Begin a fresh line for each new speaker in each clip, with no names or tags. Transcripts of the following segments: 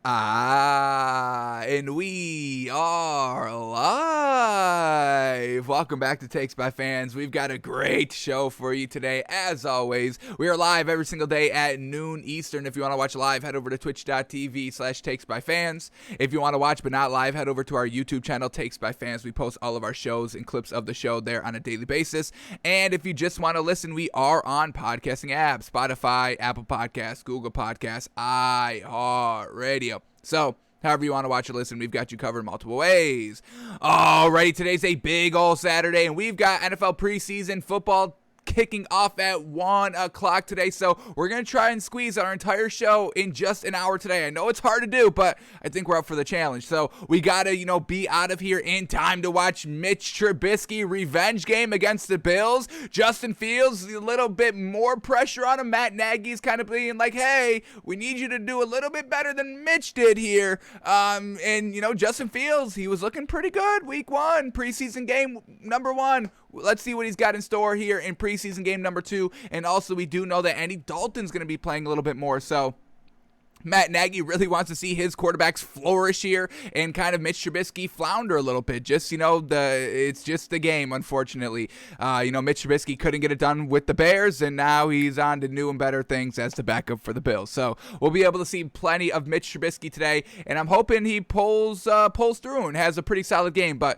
And we are live. Welcome back to Takes by Fans. We've got a great show for you today. As always, we are live every single day at noon Eastern. If you want to watch live, head over to twitch.tv/takesbyfans. If you want to watch but not live, head over to our YouTube channel, Takes by Fans. We post all of our shows and clips of the show there on a daily basis. And if you just want to listen, we are on podcasting apps, Spotify, Apple Podcasts, Google Podcasts, iHeartRadio. So, however you want to watch or listen, we've got you covered multiple ways. Alrighty, today's a big old Saturday, and we've got NFL preseason football kicking off at 1 o'clock today, so we're going to try and squeeze our entire show in just an hour today. I know it's hard to do, but I think we're up for the challenge. So we got to, be out of here in time to watch Mitch Trubisky revenge game against the Bills. Justin Fields, a little bit more pressure on him. Matt Nagy's kind of being like, hey, we need you to do a little bit better than Mitch did here. Justin Fields, he was looking pretty good week 1, preseason game number 1. Let's see what he's got in store here in preseason game number 2. And also, we do know that Andy Dalton's going to be playing a little bit more. So Matt Nagy really wants to see his quarterbacks flourish here and kind of Mitch Trubisky flounder a little bit. Just, it's just the game, unfortunately. Mitch Trubisky couldn't get it done with the Bears, and now he's on to new and better things as the backup for the Bills. So we'll be able to see plenty of Mitch Trubisky today, and I'm hoping he pulls through and has a pretty solid game. But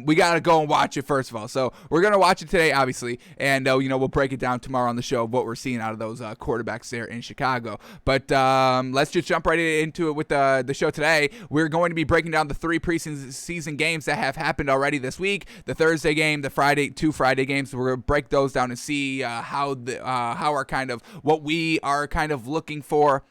we got to go and watch it first of all. So we're going to watch it today, obviously, and we'll break it down tomorrow on the show of what we're seeing out of those quarterbacks there in Chicago. But let's just jump right into it with the show today. We're going to be breaking down the 3 preseason games that have happened already this week. The Thursday game, the two Friday games. We're going to break those down and see how our kind of what we are kind of looking for.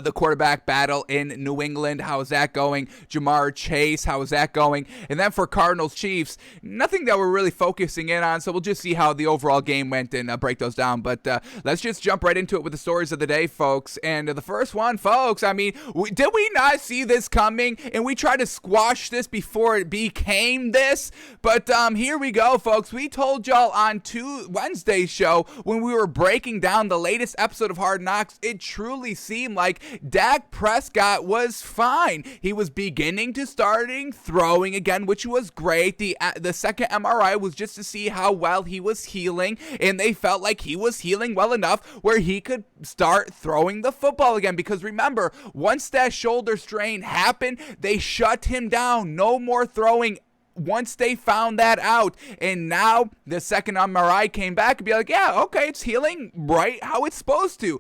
The quarterback battle in New England, how is that going? Jamar Chase, how is that going? And then for Cardinals Chiefs, nothing that we're really focusing in on, so we'll just see how the overall game went and break those down. But let's just jump right into it with the stories of the day, folks. And the first one, folks, did we not see this coming? And we tried to squash this before it became this. But here we go, folks. We told y'all on Wednesday's show when we were breaking down the latest episode of Hard Knocks, it truly seemed like Dak Prescott was fine. He was beginning to starting throwing again, which was great. The second MRI was just to see how well he was healing, and they felt like he was healing well enough where he could start throwing the football again. Because remember, once that shoulder strain happened, they shut him down. No more throwing once they found that out. And now the second MRI came back and be like, yeah, okay, it's healing right how it's supposed to.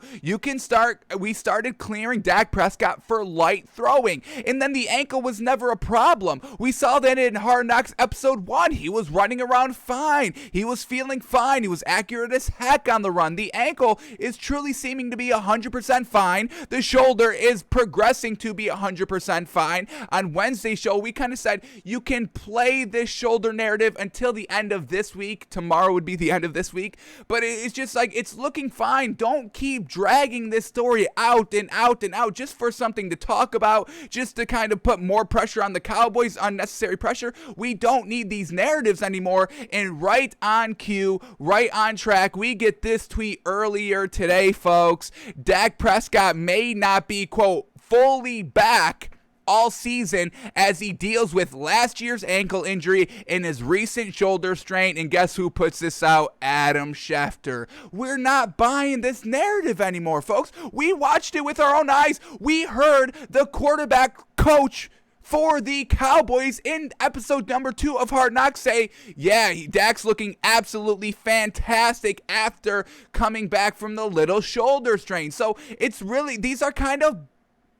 We started clearing Dak Prescott for light throwing. And then the ankle was never a problem. We saw that in Hard Knocks episode 1. He was running around fine. He was feeling fine. He was accurate as heck on the run. The ankle is truly seeming to be 100% fine. The shoulder is progressing to be 100% fine. On Wednesday's show, we kind of said you can play this shoulder narrative until the end of this week. Tomorrow would be the end of this week, but it's just like, it's looking fine. Don't keep dragging this story out and out and out just for something to talk about, just to kind of put more pressure on the Cowboys, unnecessary pressure. We don't need these narratives anymore. And right on cue, right on track, we get this tweet earlier today, folks. Dak Prescott may not be, quote, fully back all season as he deals with last year's ankle injury and his recent shoulder strain. And guess who puts this out? Adam Schefter. We're not buying this narrative anymore, folks. We watched it with our own eyes. We heard the quarterback coach for the Cowboys in episode number 2 of Hard Knocks say, yeah, Dak's looking absolutely fantastic after coming back from the little shoulder strain. So it's really, these are kind of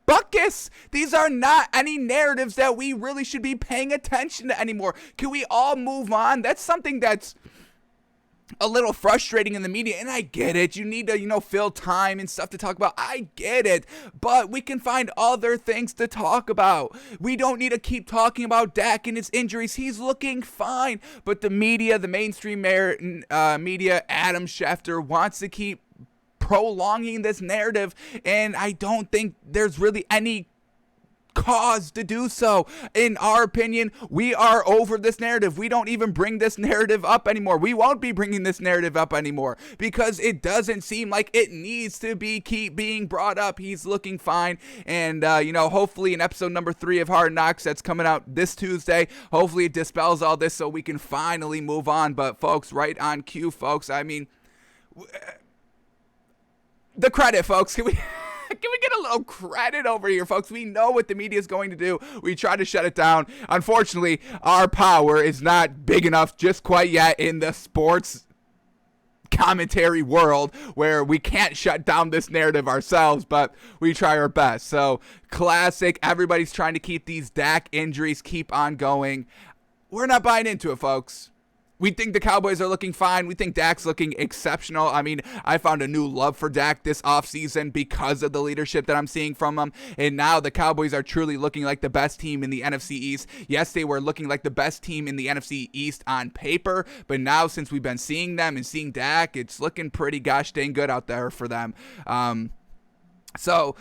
buckus. These are not any narratives that we really should be paying attention to anymore. Can we all move on? That's something that's a little frustrating in the media, and I get it. You need to, fill time and stuff to talk about. I get it, but we can find other things to talk about. We don't need to keep talking about Dak and his injuries. He's looking fine, but the media, the mainstream media, Adam Schefter wants to keep prolonging this narrative, and I don't think there's really any cause to do so. In our opinion, we are over this narrative. We don't even bring this narrative up anymore. We won't be bringing this narrative up anymore because it doesn't seem like it needs to keep being brought up. He's looking fine, and hopefully in episode number 3 of Hard Knocks that's coming out this Tuesday, hopefully it dispels all this so we can finally move on. But folks, right on cue, folks. I mean, the credit, folks. Can we get a little credit over here, folks? We know what the media is going to do. We try to shut it down. Unfortunately, our power is not big enough just quite yet in the sports commentary world where we can't shut down this narrative ourselves, but we try our best. So, classic. Everybody's trying to keep these Dak injuries keep on going. We're not buying into it, folks. We think the Cowboys are looking fine. We think Dak's looking exceptional. I mean, I found a new love for Dak this offseason because of the leadership that I'm seeing from him. And now the Cowboys are truly looking like the best team in the NFC East. Yes, they were looking like the best team in the NFC East on paper. But now since we've been seeing them and seeing Dak, it's looking pretty gosh dang good out there for them. So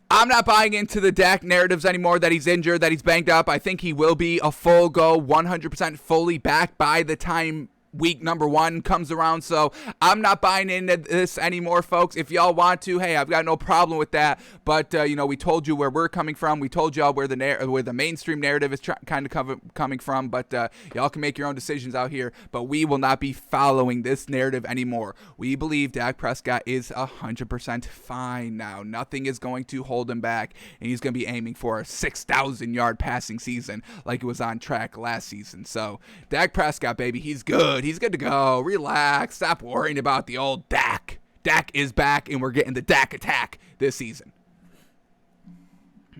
I'm not buying into the Dak narratives anymore, that he's injured, that he's banged up. I think he will be a full go, 100% fully back by the time week number 1 comes around. So I'm not buying into this anymore, folks. If y'all want to, hey, I've got no problem with that. But we told you where we're coming from. We told y'all where the mainstream narrative is kind of coming from. But y'all can make your own decisions out here. But we will not be following this narrative anymore. We believe Dak Prescott is 100% fine now. Nothing is going to hold him back, and he's going to be aiming for a 6,000-yard passing season like it was on track last season. So Dak Prescott, baby, he's good. He's good to go. Relax. Stop worrying about the old Dak. Dak is back, and we're getting the Dak attack this season.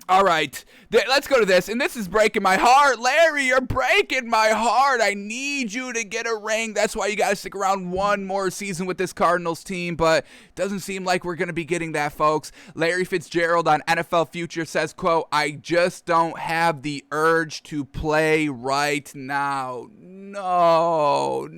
All right, let's go to this, and this is breaking my heart. Larry, you're breaking my heart. I need you to get a ring. That's why you got to stick around one more season with this Cardinals team, but it doesn't seem like we're going to be getting that, folks. Larry Fitzgerald on NFL Future says, quote, "I just don't have the urge to play right now." No,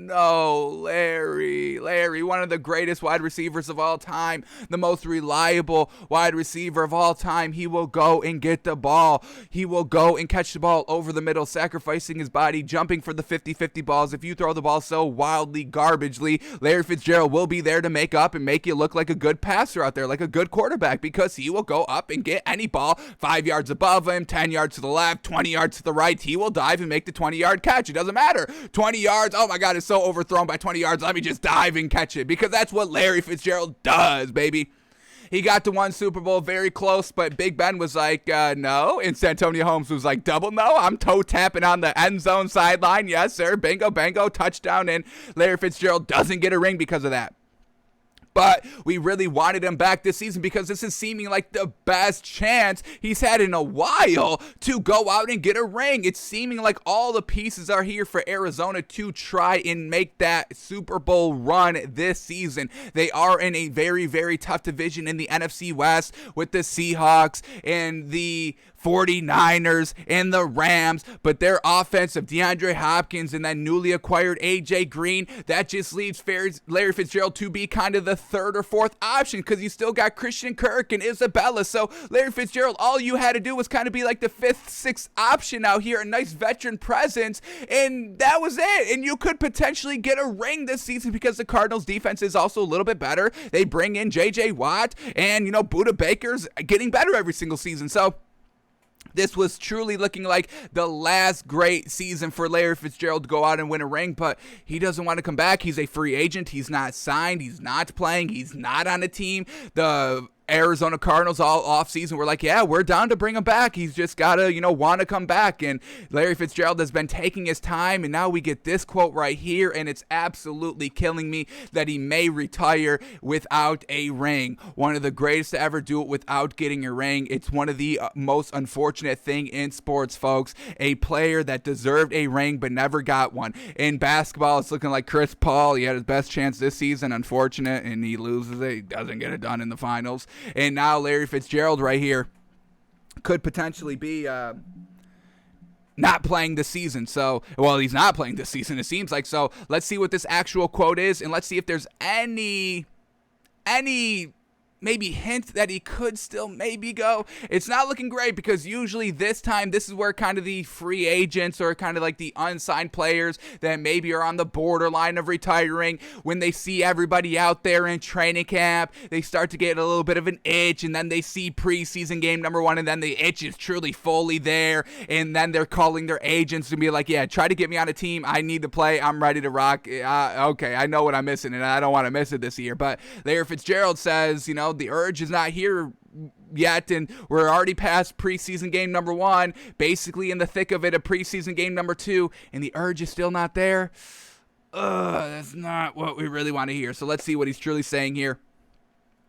Larry, one of the greatest wide receivers of all time, the most reliable wide receiver of all time. He will go and get the ball. He will go and catch the ball over the middle, sacrificing his body, jumping for the 50-50 balls. If you throw the ball so wildly, garbagely, Larry Fitzgerald will be there to make up and make you look like a good passer out there, like a good quarterback, because he will go up and get any ball 5 yards above him, 10 yards to the left, 20 yards to the right. He will dive and make the 20-yard catch. It doesn't matter. 20 yards, oh my God, it's so overthrown by 20 yards. Let me just dive and catch it, because that's what Larry Fitzgerald does, baby. He got to one Super Bowl, very close, but Big Ben was like, no. And Santonio Holmes was like, double no. I'm toe tapping on the end zone sideline. Yes, sir. Bingo, bango, touchdown. And Larry Fitzgerald doesn't get a ring because of that. But we really wanted him back this season because this is seeming like the best chance he's had in a while to go out and get a ring. It's seeming like all the pieces are here for Arizona to try and make that Super Bowl run this season. They are in a very, very tough division in the NFC West with the Seahawks and the 49ers and the Rams, but their offense of DeAndre Hopkins and then newly acquired AJ Green, that just leaves Larry Fitzgerald to be kind of the third or fourth option, because you still got Christian Kirk and Isabella. So Larry Fitzgerald, all you had to do was kind of be like the fifth, sixth option out here, a nice veteran presence, and that was it. And you could potentially get a ring this season because the Cardinals defense is also a little bit better. They bring in JJ Watt, and Budda Baker's getting better every single season. So this was truly looking like the last great season for Larry Fitzgerald to go out and win a ring, but he doesn't want to come back. He's a free agent. He's not signed. He's not playing. He's not on a team. The Arizona Cardinals all offseason were like, yeah, we're down to bring him back. He's just got to, want to come back. And Larry Fitzgerald has been taking his time, and now we get this quote right here, and it's absolutely killing me that he may retire without a ring. One of the greatest to ever do it without getting a ring. It's one of the most unfortunate thing in sports, folks. A player that deserved a ring but never got one. In basketball, it's looking like Chris Paul. He had his best chance this season, unfortunate, and he loses it. He doesn't get it done in the finals. And now Larry Fitzgerald right here could potentially be not playing this season. So, well, he's not playing this season, it seems like. So let's see what this actual quote is, and let's see if there's any maybe hint that he could still maybe go. It's not looking great because usually this time, this is where kind of the free agents or kind of like the unsigned players that maybe are on the borderline of retiring, when they see everybody out there in training camp, they start to get a little bit of an itch, and then they see preseason game number 1, and then the itch is truly fully there, and then they're calling their agents to be like, yeah, try to get me on a team. I need to play. I'm ready to rock. Okay, I know what I'm missing, and I don't want to miss it this year. But Larry Fitzgerald says, the urge is not here yet, and we're already past preseason game number 1, basically in the thick of it, a preseason game number 2, and the urge is still not there. That's not what we really want to hear. So let's see what he's truly saying here.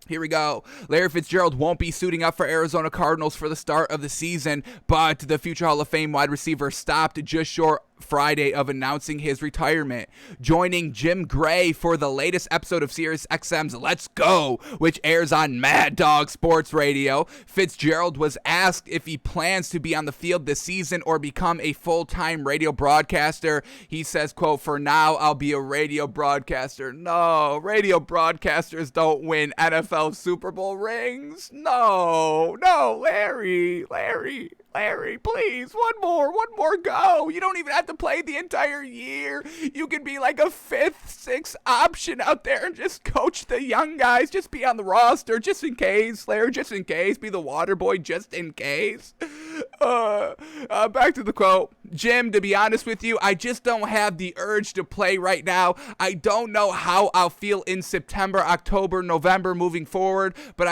Here we go. Larry Fitzgerald won't be suiting up for Arizona Cardinals for the start of the season, but the future Hall of Fame wide receiver stopped just short Friday of announcing his retirement, joining Jim Gray for the latest episode of Sirius XM's Let's Go, which airs on Mad Dog Sports Radio. Fitzgerald was asked if he plans to be on the field this season or become a full-time radio broadcaster. He says, quote, "For now, I'll be a radio broadcaster." No, radio broadcasters don't win NFL Super Bowl rings. No, Larry, please, one more go. You don't even have to play the entire year. You can be like a 5th, 6th option out there and just coach the young guys. Just be on the roster just in case, Larry, just in case. Be the water boy just in case. Back to the quote. "Jim, to be honest with you, I just don't have the urge to play right now. I don't know how I'll feel in September, October, November moving forward, but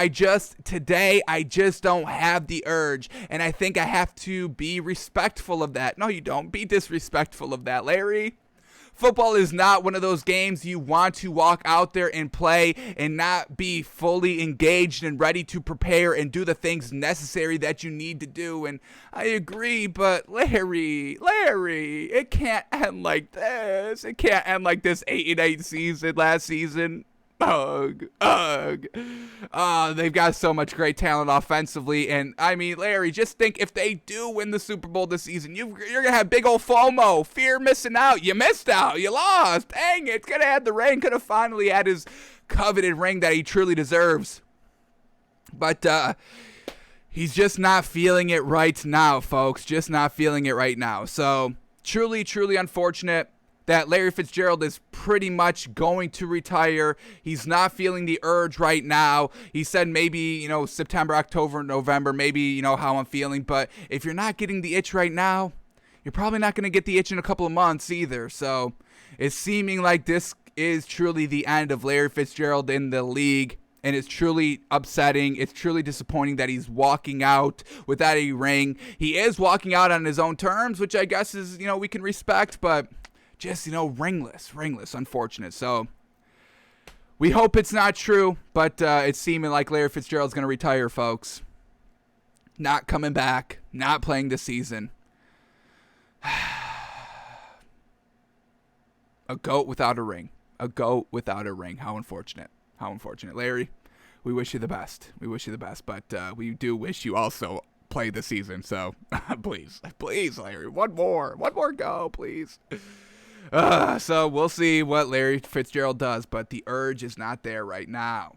today I just don't have the urge, and I think I have to be respectful of that." No, you don't. Be disrespectful of that, Larry. Football is not one of those games you want to walk out there and play and not be fully engaged and ready to prepare and do the things necessary that you need to do. And I agree, but Larry, it can't end like this. It can't end like this 8-8 season last season. Ugh. They've got so much great talent offensively. And, I mean, Larry, just think if they do win the Super Bowl this season, you're going to have big old FOMO, fear missing out. You missed out. You lost. Dang it. Could have had the ring. Could have finally had his coveted ring that he truly deserves. But he's just not feeling it right now, folks. Just not feeling it right now. So, truly, truly unfortunate that Larry Fitzgerald is pretty much going to retire. He's not feeling the urge right now. He said maybe, September, October, November, maybe, how I'm feeling. But if you're not getting the itch right now, you're probably not going to get the itch in a couple of months either. So it's seeming like this is truly the end of Larry Fitzgerald in the league. And it's truly upsetting. It's truly disappointing that he's walking out without a ring. He is walking out on his own terms, which I guess is, we can respect, but just, ringless, unfortunate. So we hope it's not true, but it's seeming like Larry Fitzgerald's going to retire, folks. Not coming back, not playing this season. A goat without a ring. A goat without a ring. How unfortunate. How unfortunate. Larry, we wish you the best. But we do wish you also play the season. So please, Larry, one more go, please. So we'll see what Larry Fitzgerald does, but the urge is not there right now.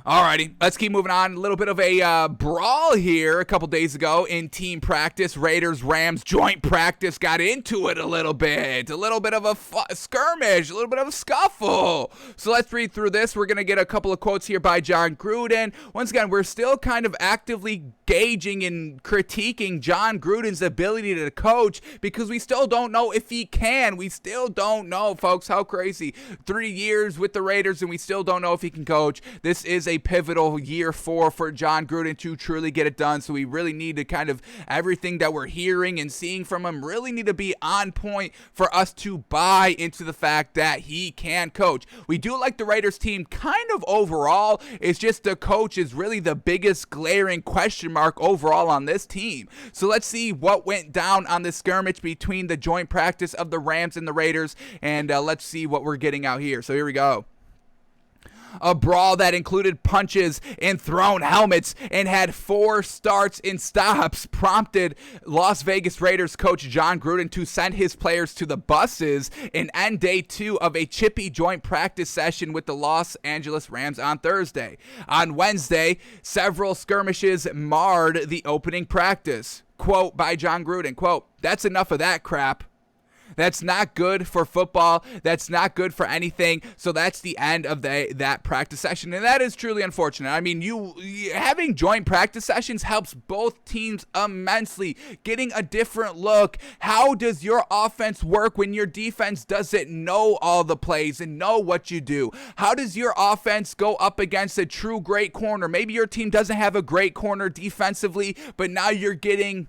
Alrighty, let's keep moving on. A little bit of a brawl here a couple days ago in team practice. Raiders-Rams joint practice got into it a little bit of a skirmish, a little bit of a scuffle. So let's read through this. We're going to get a couple of quotes here by John Gruden. Once again, we're still kind of actively gauging and critiquing John Gruden's ability to coach because we still don't know if he can. We still don't know, folks. How crazy. 3 years with the Raiders and we still don't know if he can coach. This is a pivotal year for John Gruden to truly get it done. So we really need to kind of everything that we're hearing and seeing from him really need to be on point for us to buy into the fact that he can coach. We do like the Raiders team kind of overall. It's just the coach is really the biggest glaring question mark overall on this team. So let's see what went down on this skirmish between the joint practice of the Rams and the Raiders, and let's see what we're getting out here. So here we go. A brawl that included punches and thrown helmets and had 4 starts and stops prompted Las Vegas Raiders coach John Gruden to send his players to the buses and end day 2 of a chippy joint practice session with the Los Angeles Rams on Thursday. On Wednesday, several skirmishes marred the opening practice. Quote by John Gruden, quote, "That's enough of that crap. That's not good for football. That's not good for anything." So that's the end of that practice session, and that is truly unfortunate. I mean, having joint practice sessions helps both teams immensely. Getting a different look. How does your offense work when your defense doesn't know all the plays and know what you do? How does your offense go up against a true great corner? Maybe your team doesn't have a great corner defensively, but now you're getting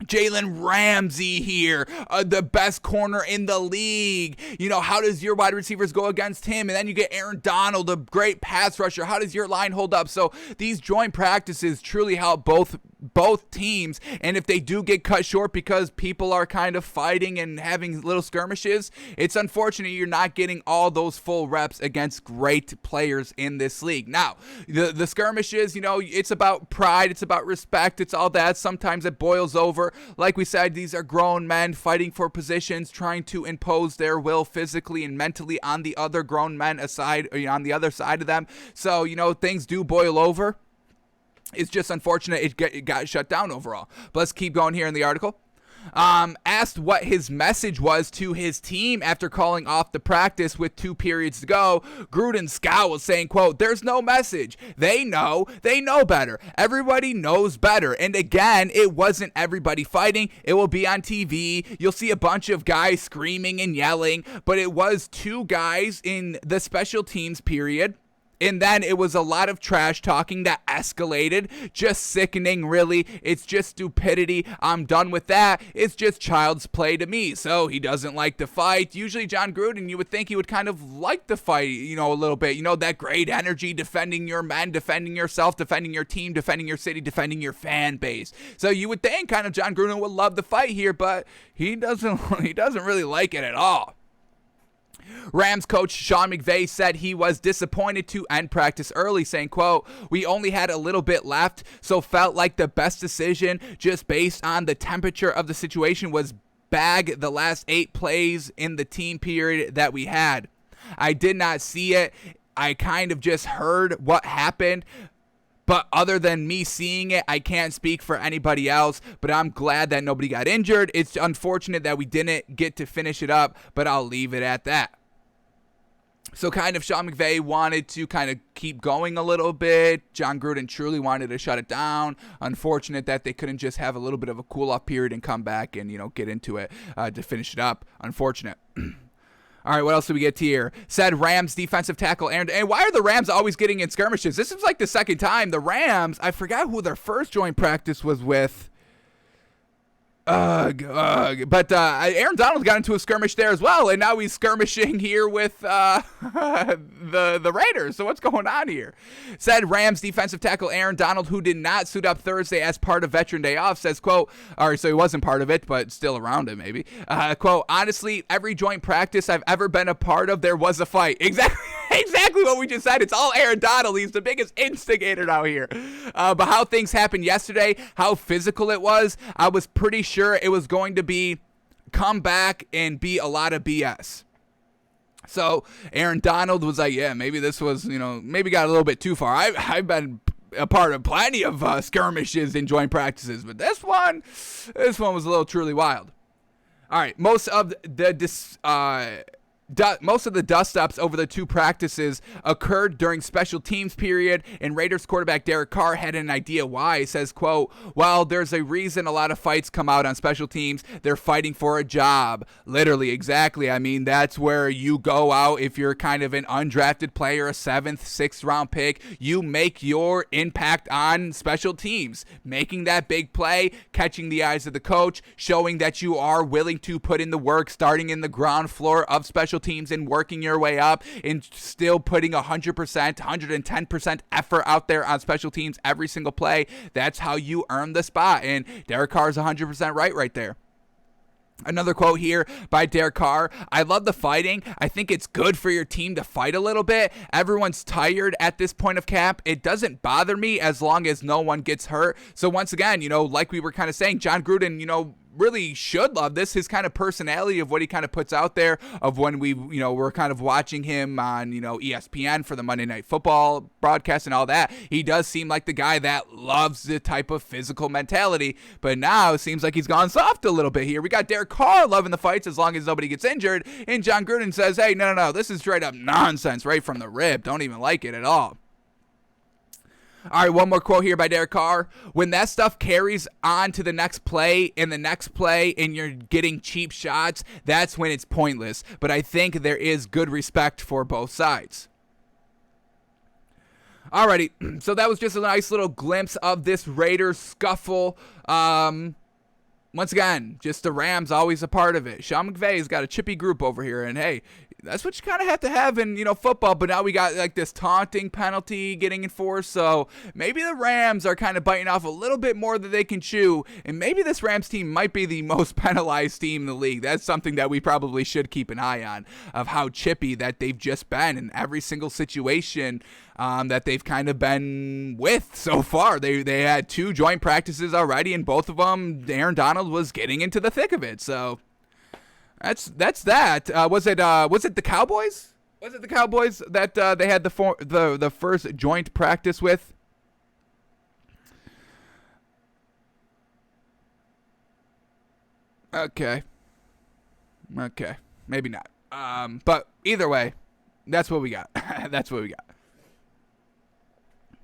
Jalen Ramsey here, the best corner in the league. You know, how does your wide receivers go against him? And then you get Aaron Donald, a great pass rusher. How does your line hold up? So these joint practices truly help both teams. And if they do get cut short because people are kind of fighting and having little skirmishes, it's unfortunate you're not getting all those full reps against great players in this league. Now, the skirmishes, you know, it's about pride. It's about respect. It's all that. Sometimes it boils over. Like we said, these are grown men fighting for positions, trying to impose their will physically and mentally on the other grown men on the other side of them. So, you know, things do boil over. It's just unfortunate it got shut down overall. But let's keep going here in the article. Asked what his message was to his team after calling off the practice with 2 periods to go, Gruden scowled, saying, quote, "There's no message. They know better. Everybody knows better." And again, it wasn't everybody fighting. It will be on TV. You'll see a bunch of guys screaming and yelling, but it was 2 guys in the special teams period. And then it was a lot of trash talking that escalated. Just sickening, really. It's just stupidity. I'm done with that. It's just child's play to me. So he doesn't like to fight. Usually John Gruden, you would think he would kind of like to fight, you know, a little bit. You know, that great energy, defending your men, defending yourself, defending your team, defending your city, defending your fan base. So you would think kind of John Gruden would love to fight here, but he doesn't really like it at all. Rams coach Sean McVay said he was disappointed to end practice early, saying, quote, "We only had a little bit left, so felt like the best decision just based on the temperature of the situation was bag the last 8 plays in the team period that we had. I did not see it. I kind of just heard what happened. But other than me seeing it, I can't speak for anybody else, but I'm glad that nobody got injured. It's unfortunate that we didn't get to finish it up, but I'll leave it at that." So kind of Sean McVay wanted to kind of keep going a little bit. John Gruden truly wanted to shut it down. Unfortunate that they couldn't just have a little bit of a cool-off period and come back and, you know, get into it to finish it up. Unfortunate. All right, what else do we get here? Said Rams defensive tackle Aaron. And why are the Rams always getting in skirmishes? This is like the second time. The Rams, I forgot who their first joint practice was with. But Aaron Donald got into a skirmish there as well, and now he's skirmishing here with the Raiders. So what's going on here? Said Rams defensive tackle Aaron Donald, who did not suit up Thursday as part of Veteran Day Off, says, quote, all right, so he wasn't part of it, but still around it maybe. Quote, "Honestly, every joint practice I've ever been a part of, there was a fight." Exactly what we just said. It's all Aaron Donald. He's the biggest instigator out here. But how things happened yesterday, how physical it was, I was pretty sure it was going to be come back and be a lot of BS. So Aaron Donald was like, yeah, maybe this was, you know, maybe got a little bit too far. I've been a part of plenty of skirmishes in joint practices, but this one was a little truly wild. All right, most of the dust-ups over the 2 practices occurred during special teams period, and Raiders quarterback Derek Carr had an idea why. He says, quote, "Well, there's a reason a lot of fights come out on special teams. They're fighting for a job." Literally, exactly. I mean, that's where you go out if you're kind of an undrafted player, a 7th, 6th round pick. You make your impact on special teams, making that big play, catching the eyes of the coach, showing that you are willing to put in the work, starting in the ground floor of special teams and working your way up and still putting 100%, 110% effort out there on special teams every single play. That's how you earn the spot. And Derek Carr is 100% right there. Another quote here by Derek Carr. I love the fighting. I think it's good for your team to fight a little bit. Everyone's tired at this point of camp. It doesn't bother me as long as no one gets hurt. So once again, like we were kind of saying, John Gruden, really should love this. His kind of personality of what he kind of puts out there, of when we're kind of watching him on, ESPN for the Monday Night Football broadcast and all that. He does seem like the guy that loves the type of physical mentality, but now it seems like he's gone soft a little bit here. We got Derek Carr loving the fights as long as nobody gets injured, and John Gruden says, hey, no, this is straight up nonsense right from the rip. Don't even like it at all. All right, one more quote here by Derek Carr. When that stuff carries on to the next play and the next play and you're getting cheap shots, that's when it's pointless. But I think there is good respect for both sides. Alrighty, so that was just a nice little glimpse of this Raiders scuffle. Once again, just the Rams always a part of it. Sean McVay's got a chippy group over here, and hey, that's what you kind of have in, football. But now we got like this taunting penalty getting enforced. So maybe the Rams are kind of biting off a little bit more than they can chew. And maybe this Rams team might be the most penalized team in the league. That's something that we probably should keep an eye on, of how chippy that they've just been in every single situation that they've kind of been with so far. They had 2 joint practices already, and both of them, Aaron Donald was getting into the thick of it. So that's that. Was it the Cowboys? Was it the Cowboys that they had the first joint practice with? Okay, maybe not. But either way, that's what we got. That's what we got.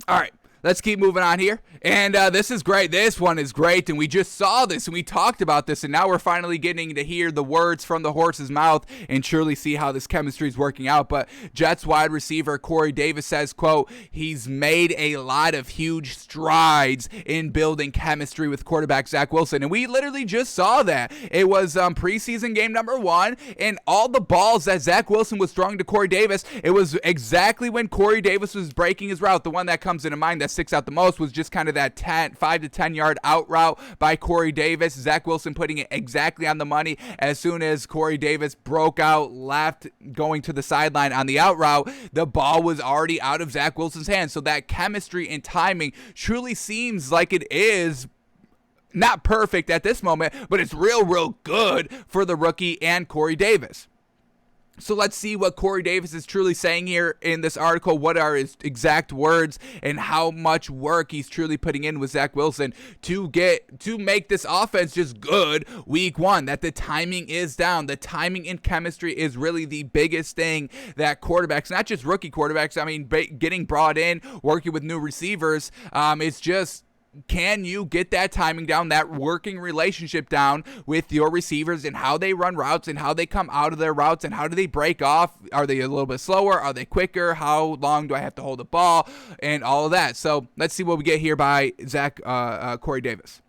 All right, let's keep moving on here. And this is great. This one is great. And we just saw this and we talked about this. And now we're finally getting to hear the words from the horse's mouth and surely see how this chemistry is working out. But Jets wide receiver Corey Davis says, quote, he's made a lot of huge strides in building chemistry with quarterback Zach Wilson. And we literally just saw that. It was preseason game number 1. And all the balls that Zach Wilson was throwing to Corey Davis, it was exactly when Corey Davis was breaking his route. The one that comes into mind that sticks out the most was just kind of that 5 to 10 yard out route by Corey Davis. Zach Wilson putting it exactly on the money. As soon as Corey Davis broke out left, going to the sideline on the out route, the ball was already out of Zach Wilson's hands. So that chemistry and timing truly seems like it is not perfect at this moment, but it's real good for the rookie and Corey Davis. So let's see what Corey Davis is truly saying here in this article. What are his exact words and how much work he's truly putting in with Zach Wilson to make this offense just good week 1. That the timing is down. The timing and chemistry is really the biggest thing that quarterbacks, not just rookie quarterbacks, I mean, getting brought in, working with new receivers, it's just, can you get that timing down, that working relationship down with your receivers and how they run routes and how they come out of their routes and how do they break off? Are they a little bit slower? Are they quicker? How long do I have to hold the ball? And all of that. So let's see what we get here by Corey Davis.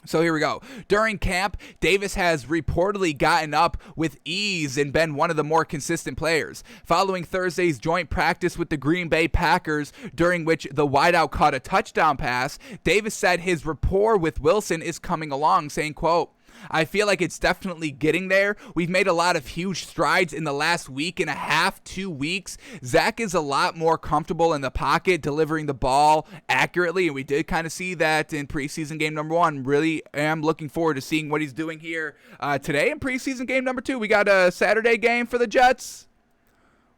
So here we go. During camp, Davis has reportedly gotten up with ease and been one of the more consistent players. Following Thursday's joint practice with the Green Bay Packers, during which the wideout caught a touchdown pass, Davis said his rapport with Wilson is coming along, saying, quote, I feel like it's definitely getting there. We've made a lot of huge strides in the last week and a half, 2 weeks. Zach is a lot more comfortable in the pocket, delivering the ball accurately, and we did kind of see that in preseason game number 1. Really am looking forward to seeing what he's doing here today in preseason game number 2. We got a Saturday game for the Jets.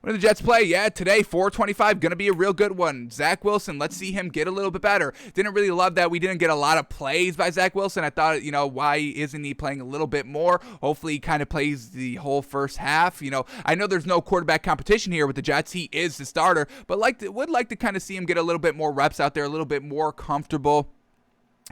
When do the Jets play? Yeah, today, 4:25, going to be a real good one. Zach Wilson, let's see him get a little bit better. Didn't really love that we didn't get a lot of plays by Zach Wilson. I thought, why isn't he playing a little bit more? Hopefully he kind of plays the whole first half. I know there's no quarterback competition here with the Jets. He is the starter, but would like to kind of see him get a little bit more reps out there, a little bit more comfortable.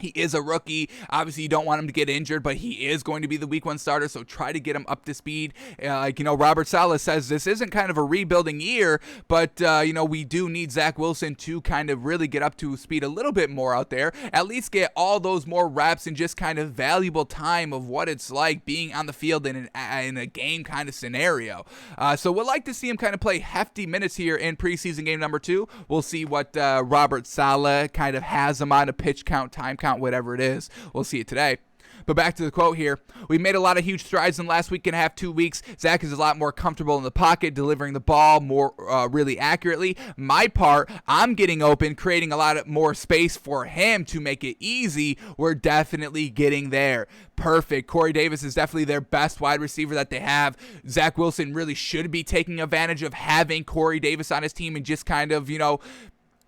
He is a rookie. Obviously, you don't want him to get injured, but he is going to be the week 1 starter, so try to get him up to speed. Robert Saleh says this isn't kind of a rebuilding year, but, we do need Zach Wilson to kind of really get up to speed a little bit more out there, at least get all those more reps and just kind of valuable time of what it's like being on the field in a game kind of scenario. So we'd like to see him kind of play hefty minutes here in preseason game number 2. We'll see what Robert Saleh kind of has him on, a pitch count, time count, whatever it is. We'll see it today. But back to the quote here. We made a lot of huge strides in the last week and a half, 2 weeks. Zach is a lot more comfortable in the pocket, delivering the ball more really accurately. My part, I'm getting open, creating a lot more space for him to make it easy. We're definitely getting there. Perfect. Corey Davis is definitely their best wide receiver that they have. Zach Wilson really should be taking advantage of having Corey Davis on his team and just kind of,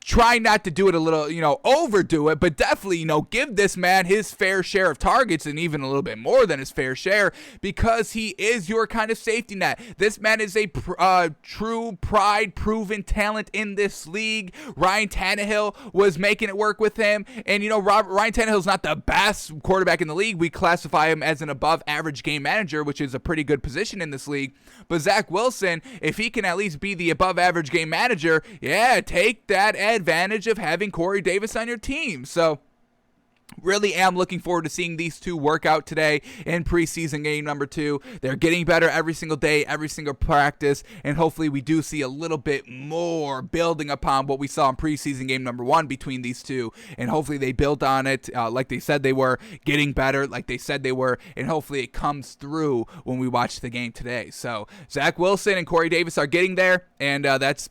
try not to do it a little, overdo it, but definitely, give this man his fair share of targets and even a little bit more than his fair share because he is your kind of safety net. This man is a true pride-proven talent in this league. Ryan Tannehill was making it work with him, and, Ryan Tannehill's not the best quarterback in the league. We classify him as an above-average game manager, which is a pretty good position in this league. But Zach Wilson, if he can at least be the above-average game manager, take that advantage of having Corey Davis on your team. So really am looking forward to seeing these two work out today in preseason game number 2. They're getting better every single day, every single practice, and hopefully we do see a little bit more building upon what we saw in preseason game number 1 between these two, and hopefully they build on it like they said they were, getting better like they said they were, and hopefully it comes through when we watch the game today. So Zach Wilson and Corey Davis are getting there, and that's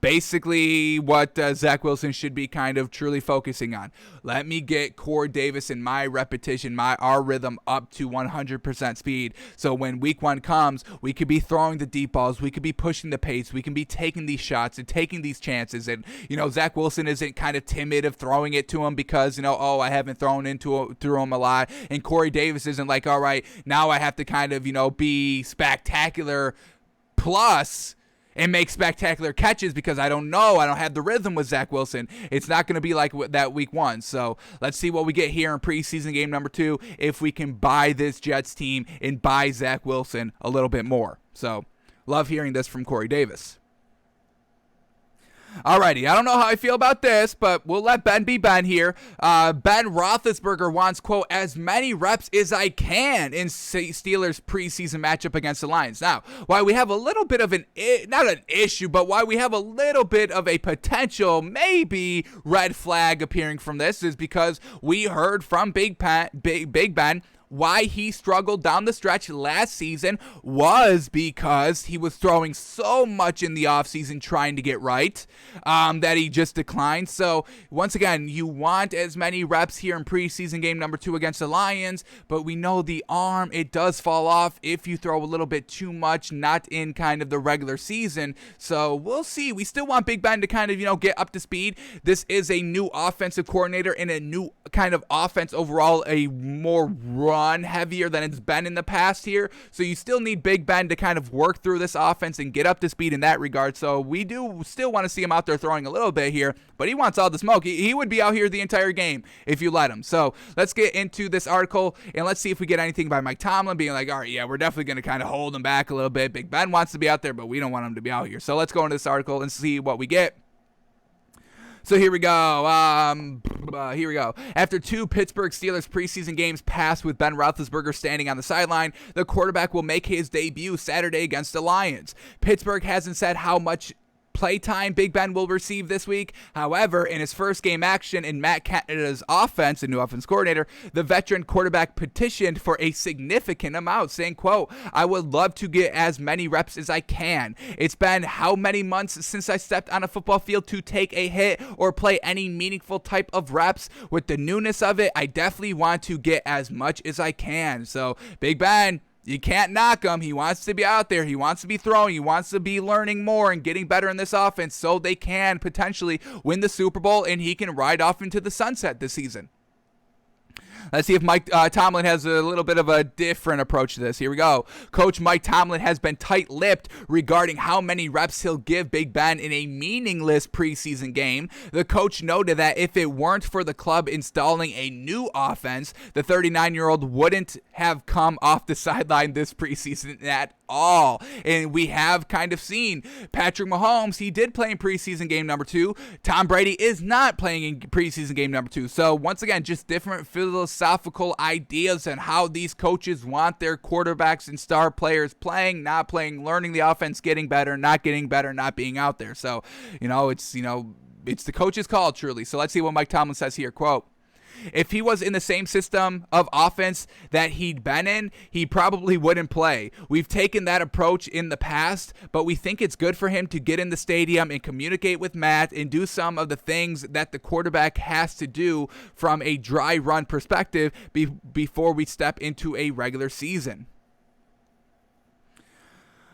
basically what Zach Wilson should be kind of truly focusing on. Let me get Corey Davis and my repetition, our rhythm up to 100% speed. So when week 1 comes, we could be throwing the deep balls. We could be pushing the pace. We can be taking these shots and taking these chances. And, Zach Wilson isn't kind of timid of throwing it to him because, I haven't thrown through him a lot. And Corey Davis isn't like, all right, now I have to kind of, be spectacular plus and make spectacular catches because I don't have the rhythm with Zach Wilson. It's not going to be like that week 1. So let's see what we get here in preseason game number 2 if we can buy this Jets team and buy Zach Wilson a little bit more. So love hearing this from Corey Davis. Alrighty, I don't know how I feel about this, but we'll let Ben be Ben here. Ben Roethlisberger wants, quote, as many reps as I can in Steelers preseason matchup against the Lions. Now, why we have a little bit of not an issue, but why we have a little bit of a potential, maybe, red flag appearing from this is because we heard from Big Ben why he struggled down the stretch last season was because he was throwing so much in the offseason trying to get right that he just declined. So, once again, you want as many reps here in preseason game number 2 against the Lions, but we know the arm, it does fall off if you throw a little bit too much, not in kind of the regular season. So, we'll see. We still want Big Ben to kind of, get up to speed. This is a new offensive coordinator and a new kind of offense overall, a more run heavier than it's been in the past here. So you still need Big Ben to kind of work through this offense and get up to speed in that regard. So we do still want to see him out there throwing a little bit here, but he wants all the smoke. He would be out here the entire game if you let him. So let's get into this article and let's see if we get anything by Mike Tomlin being like, all right, yeah, we're definitely going to kind of hold him back a little bit. Big Ben wants to be out there, but we don't want him to be out here. So let's go into this article and see what we get. So here we go. After 2 Pittsburgh Steelers preseason games passed with Ben Roethlisberger standing on the sideline, the quarterback will make his debut Saturday against the Lions. Pittsburgh hasn't said how much playtime Big Ben will receive this week. However, in his first game action in Matt Canada's offense, the new offense coordinator, the veteran quarterback petitioned for a significant amount, saying, quote, I would love to get as many reps as I can. It's been how many months since I stepped on a football field to take a hit or play any meaningful type of reps. With the newness of it, I definitely want to get as much as I can. So, Big Ben, you can't knock him. He wants to be out there. He wants to be throwing. He wants to be learning more and getting better in this offense so they can potentially win the Super Bowl and he can ride off into the sunset this season. Let's see if Mike Tomlin has a little bit of a different approach to this. Here we go. Coach Mike Tomlin has been tight-lipped regarding how many reps he'll give Big Ben in a meaningless preseason game. The coach noted that if it weren't for the club installing a new offense, the 39-year-old wouldn't have come off the sideline this preseason at all. And we have kind of seen Patrick Mahomes, he did play in preseason game number 2. Tom Brady is not playing in preseason game number 2. So once again, just different philosophical ideas on how these coaches want their quarterbacks and star players playing, not playing, learning the offense, getting better, not being out there. So, it's the coach's call truly. So let's see what Mike Tomlin says here. Quote, If he was in the same system of offense that he'd been in, he probably wouldn't play. We've taken that approach in the past, but we think it's good for him to get in the stadium and communicate with Matt and do some of the things that the quarterback has to do from a dry run perspective before we step into a regular season.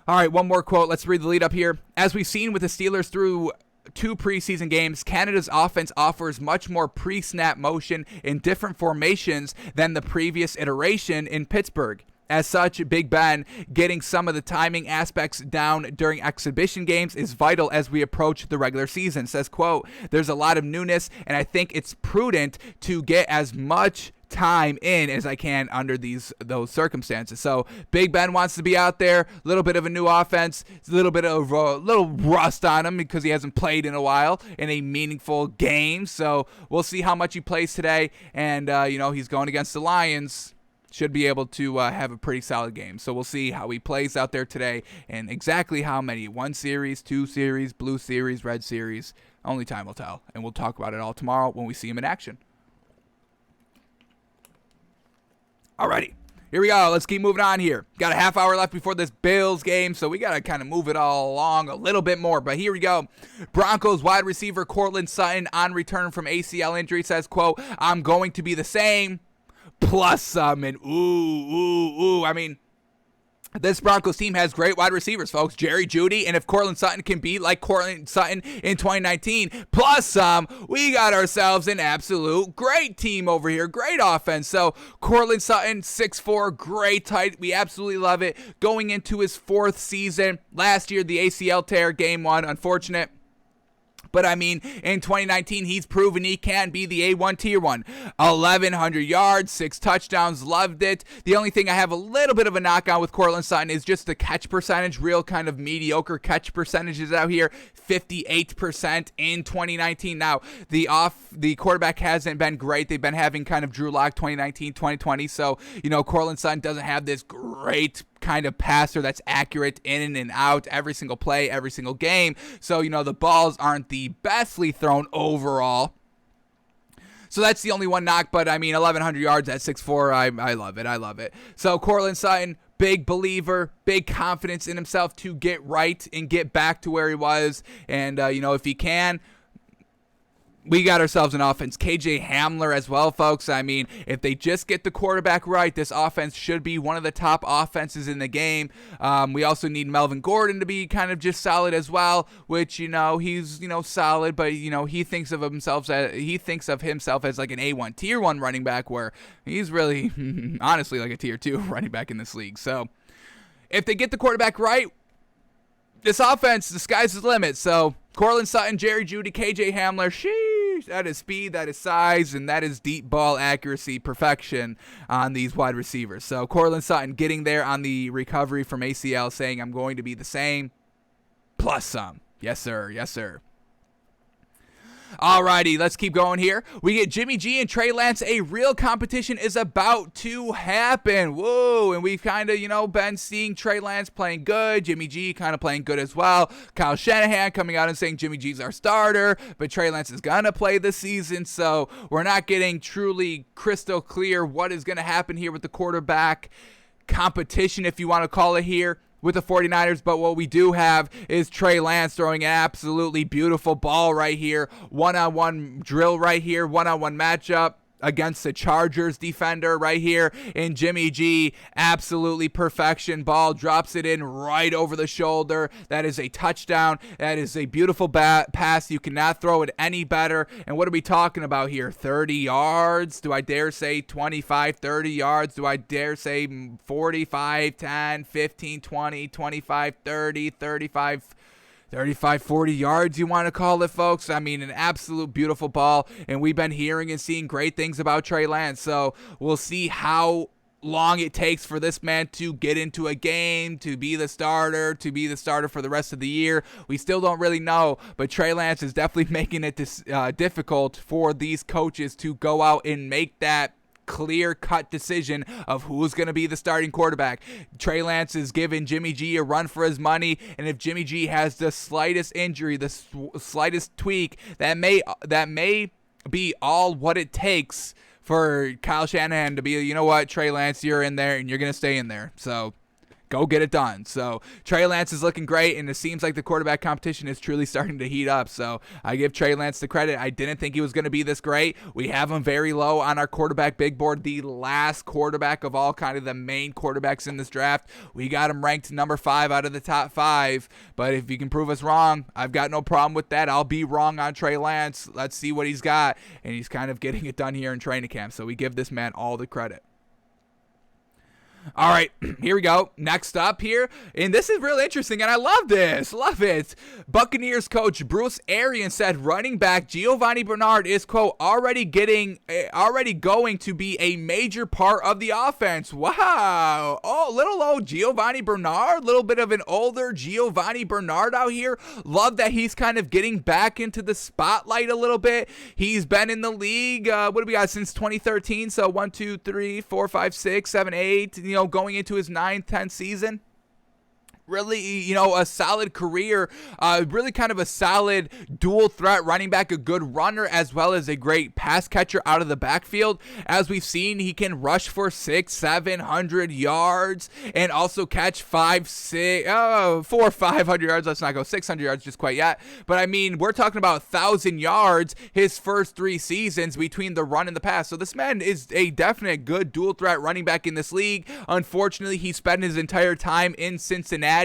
All right, one more quote. Let's read the lead up here. As we've seen with the Steelers through 2 preseason games, Canada's offense offers much more pre-snap motion in different formations than the previous iteration in Pittsburgh. As such, Big Ben getting some of the timing aspects down during exhibition games is vital as we approach the regular season. Says, quote, there's a lot of newness, and I think it's prudent to get as much time in as I can under those circumstances. So Big Ben wants to be out there, a little bit of a new offense, a little bit of a little rust on him because he hasn't played in a while in a meaningful game. So we'll see how much he plays today, and he's going against the Lions. Should be able to have a pretty solid game. So we'll see how he plays out there today and exactly how many. 1 series, 2 series, blue series, red series. Only time will tell. And we'll talk about it all tomorrow when we see him in action. Alrighty, here we go. Let's keep moving on here. Got a half hour left before this Bills game, so we got to kind of move it all along a little bit more. But here we go. Broncos wide receiver Courtland Sutton on return from ACL injury says, quote, I'm going to be the same, plus some, and ooh. I mean, this Broncos team has great wide receivers, folks. Jerry Jeudy, and if Courtland Sutton can be like Courtland Sutton in 2019, plus some, we got ourselves an absolute great team over here. Great offense. So Courtland Sutton, 6'4", great tight. We absolutely love it. Going into his 4th season. Last year, the ACL tear, game 1, unfortunate. But, I mean, in 2019, he's proven he can be the A1 tier 1. 1,100 yards, 6 touchdowns, loved it. The only thing I have a little bit of a knock on with Courtland Sutton is just the catch percentage, real kind of mediocre catch percentages out here, 58% in 2019. Now, the quarterback hasn't been great. They've been having kind of Drew Lock 2019, 2020. So, Courtland Sutton doesn't have this great kind of passer that's accurate in and out every single play, every single game. So, the balls aren't the bestly thrown overall. So that's the only one knock, but I mean, 1,100 yards at 6'4", I love it. I love it. So Courtland Sutton, big believer, big confidence in himself to get right and get back to where he was. And, if he can, we got ourselves an offense. KJ Hamler as well, folks. I mean, if they just get the quarterback right, this offense should be one of the top offenses in the game. We also need Melvin Gordon to be kind of just solid as well, which, he's, solid, but, he thinks of himself as like an A1 tier 1 running back, where he's really honestly like a tier 2 running back in this league. So if they get the quarterback right, this offense, the sky's the limit. So Courtland Sutton, Jerry Jeudy, KJ Hamler, sheesh, that is speed, that is size, and that is deep ball accuracy perfection on these wide receivers. So Courtland Sutton getting there on the recovery from ACL, saying I'm going to be the same, plus some. Yes, sir. Yes, sir. Alrighty, let's keep going here. We get Jimmy G and Trey Lance. A real competition is about to happen. Whoa, and we've kind of, been seeing Trey Lance playing good. Jimmy G kind of playing good as well. Kyle Shanahan coming out and saying Jimmy G's our starter, but Trey Lance is going to play this season, so we're not getting truly crystal clear what is going to happen here with the quarterback competition, if you want to call it here, with the 49ers, but what we do have is Trey Lance throwing an absolutely beautiful ball right here, one-on-one drill right here, one-on-one matchup against the Chargers defender right here, and Jimmy G, absolutely perfection. Ball drops it in right over the shoulder. That is a touchdown. That is a beautiful pass. You cannot throw it any better. And what are we talking about here? 30 yards? Do I dare say 25, 30 yards? Do I dare say 45, 10, 15, 20, 25, 30, 35, 40 yards, you want to call it, folks? I mean, an absolute beautiful ball, and we've been hearing and seeing great things about Trey Lance, so we'll see how long it takes for this man to get into a game, to be the starter for the rest of the year. We still don't really know, but Trey Lance is definitely making it difficult for these coaches to go out and make that clear-cut decision of who's going to be the starting quarterback. Trey Lance is giving Jimmy G a run for his money, and if Jimmy G has the slightest injury, the slightest tweak, that may be all what it takes for Kyle Shanahan to be, you know what, Trey Lance, you're in there and you're going to stay in there. So go get it done. So Trey Lance is looking great, and it seems like the quarterback competition is truly starting to heat up. So I give Trey Lance the credit. I didn't think he was going to be this great. We have him very low on our quarterback big board, the last quarterback of all kind of the main quarterbacks in this draft. We got him ranked number 5 out of the top 5. But if you can prove us wrong, I've got no problem with that. I'll be wrong on Trey Lance. Let's see what he's got. And he's kind of getting it done here in training camp. So we give this man all the credit. All right, here we go. Next up here, and this is really interesting, and I love this. Love it. Buccaneers coach Bruce Arians said running back Giovanni Bernard is, quote, already going to be a major part of the offense. Wow. Oh, little old Giovanni Bernard, little bit of an older Giovanni Bernard out here. Love that he's kind of getting back into the spotlight a little bit. He's been in the league, what do we got, since 2013, so 1, 2, 3, 4, 5, 6, 7, 8, going into his 9th, 10th season. Really, a solid career, really kind of a solid dual threat running back, a good runner as well as a great pass catcher out of the backfield. As we've seen, he can rush for 600-700 yards and also catch 400 or 500 yards. Let's not go 600 yards just quite yet. But I mean, we're talking about 1,000 yards his first 3 seasons between the run and the pass. So this man is a definite good dual threat running back in this league. Unfortunately, he spent his entire time in Cincinnati.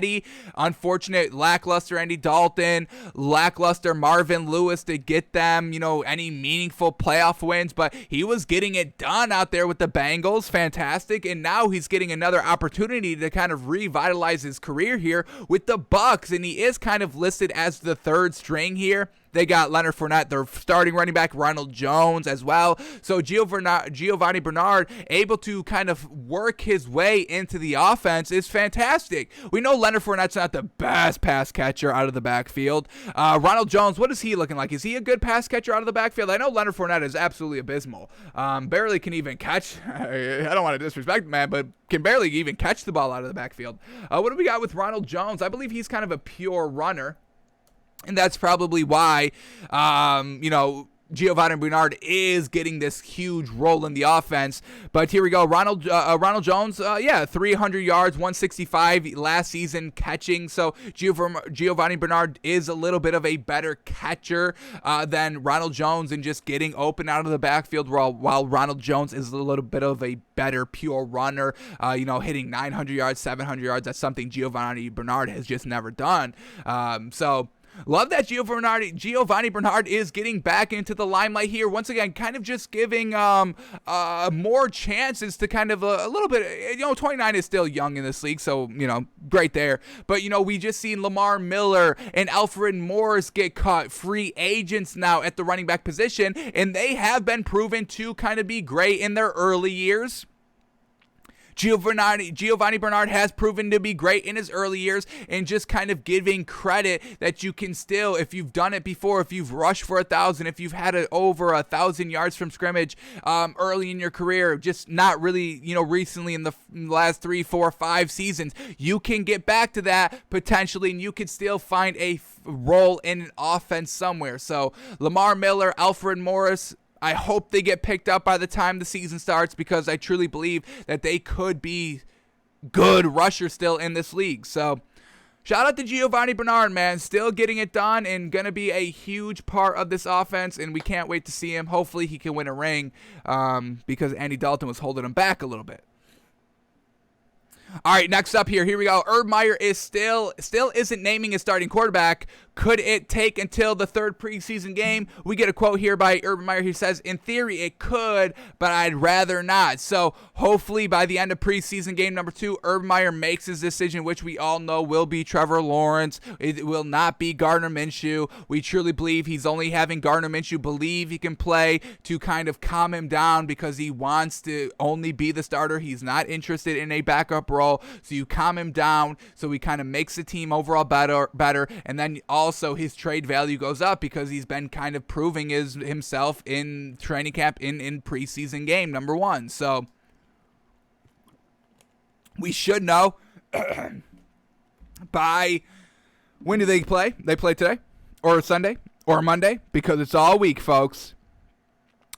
Unfortunate, lackluster Andy Dalton, lackluster Marvin Lewis to get them, any meaningful playoff wins, but he was getting it done out there with the Bengals. Fantastic. And now he's getting another opportunity to kind of revitalize his career here with the Bucs, and he is kind of listed as the 3rd string here. They got Leonard Fournette, their starting running back, Ronald Jones as well. So Giovanni Bernard able to kind of work his way into the offense is fantastic. We know Leonard Fournette's not the best pass catcher out of the backfield. Ronald Jones, what is he looking like? Is he a good pass catcher out of the backfield? I know Leonard Fournette is absolutely abysmal. Barely can even catch. I don't want to disrespect the man, but can barely even catch the ball out of the backfield. What do we got with Ronald Jones? I believe he's kind of a pure runner. And that's probably why, Giovanni Bernard is getting this huge role in the offense. But here we go. Ronald Jones, 300 yards, 165 last season catching. So Giovanni Bernard is a little bit of a better catcher than Ronald Jones and just getting open out of the backfield, while Ronald Jones is a little bit of a better pure runner, hitting 900 yards, 700 yards. That's something Giovanni Bernard has just never done. Love that Giovanni Bernard is getting back into the limelight here. Once again, kind of just giving more chances to kind of a little bit, 29 is still young in this league, so, great there. But, we just seen Lamar Miller and Alfred Morris get caught, free agents now at the running back position, and they have been proven to kind of be great in their early years. Giovanni Bernard has proven to be great in his early years, and just kind of giving credit that you can still, if you've done it before, if you've rushed for 1,000, if you've had it over 1,000 yards from scrimmage early in your career, just not really, recently in the last 3, 4, 5 seasons, you can get back to that potentially, and you can still find a role in an offense somewhere. So Lamar Miller, Alfred Morris, I hope they get picked up by the time the season starts, because I truly believe that they could be good rushers still in this league. So shout out to Giovanni Bernard, man. Still getting it done and going to be a huge part of this offense, and we can't wait to see him. Hopefully he can win a ring because Andy Dalton was holding him back a little bit. All right, next up here we go. Urban Meyer is still isn't naming his starting quarterback. Could it take until the 3rd preseason game? We get a quote here by Urban Meyer. He says, in theory, it could, but I'd rather not. So hopefully by the end of preseason game number 2, Urban Meyer makes his decision, which we all know will be Trevor Lawrence. It will not be Gardner Minshew. We truly believe he's only having Gardner Minshew believe he can play to kind of calm him down, because he wants to only be the starter. He's not interested in a backup role. So you calm him down so he kind of makes the team overall better. And then also his trade value goes up because he's been kind of proving himself in training camp in preseason game number 1. So we should know by when do they play? They play today or Sunday or Monday, because it's all week, folks.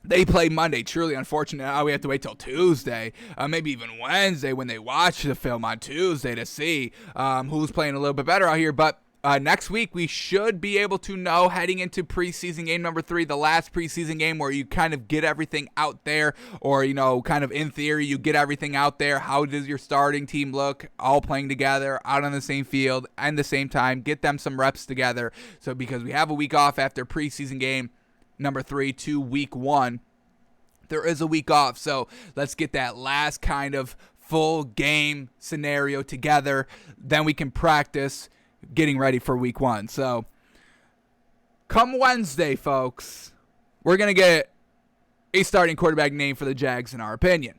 They play Monday. Truly unfortunate. Now we have to wait till Tuesday, maybe even Wednesday when they watch the film on Tuesday to see who's playing a little bit better out here. But next week, we should be able to know heading into preseason game number 3, the last preseason game where you kind of get everything out there, or, kind of in theory, you get everything out there. How does your starting team look? All playing together, out on the same field, and the same time. Get them some reps together. So because we have a week off after preseason game number 3 to week 1, there is a week off. So let's get that last kind of full game scenario together. Then we can practice getting ready for week 1. So come Wednesday, folks, we're going to get a starting quarterback name for the Jags in our opinion.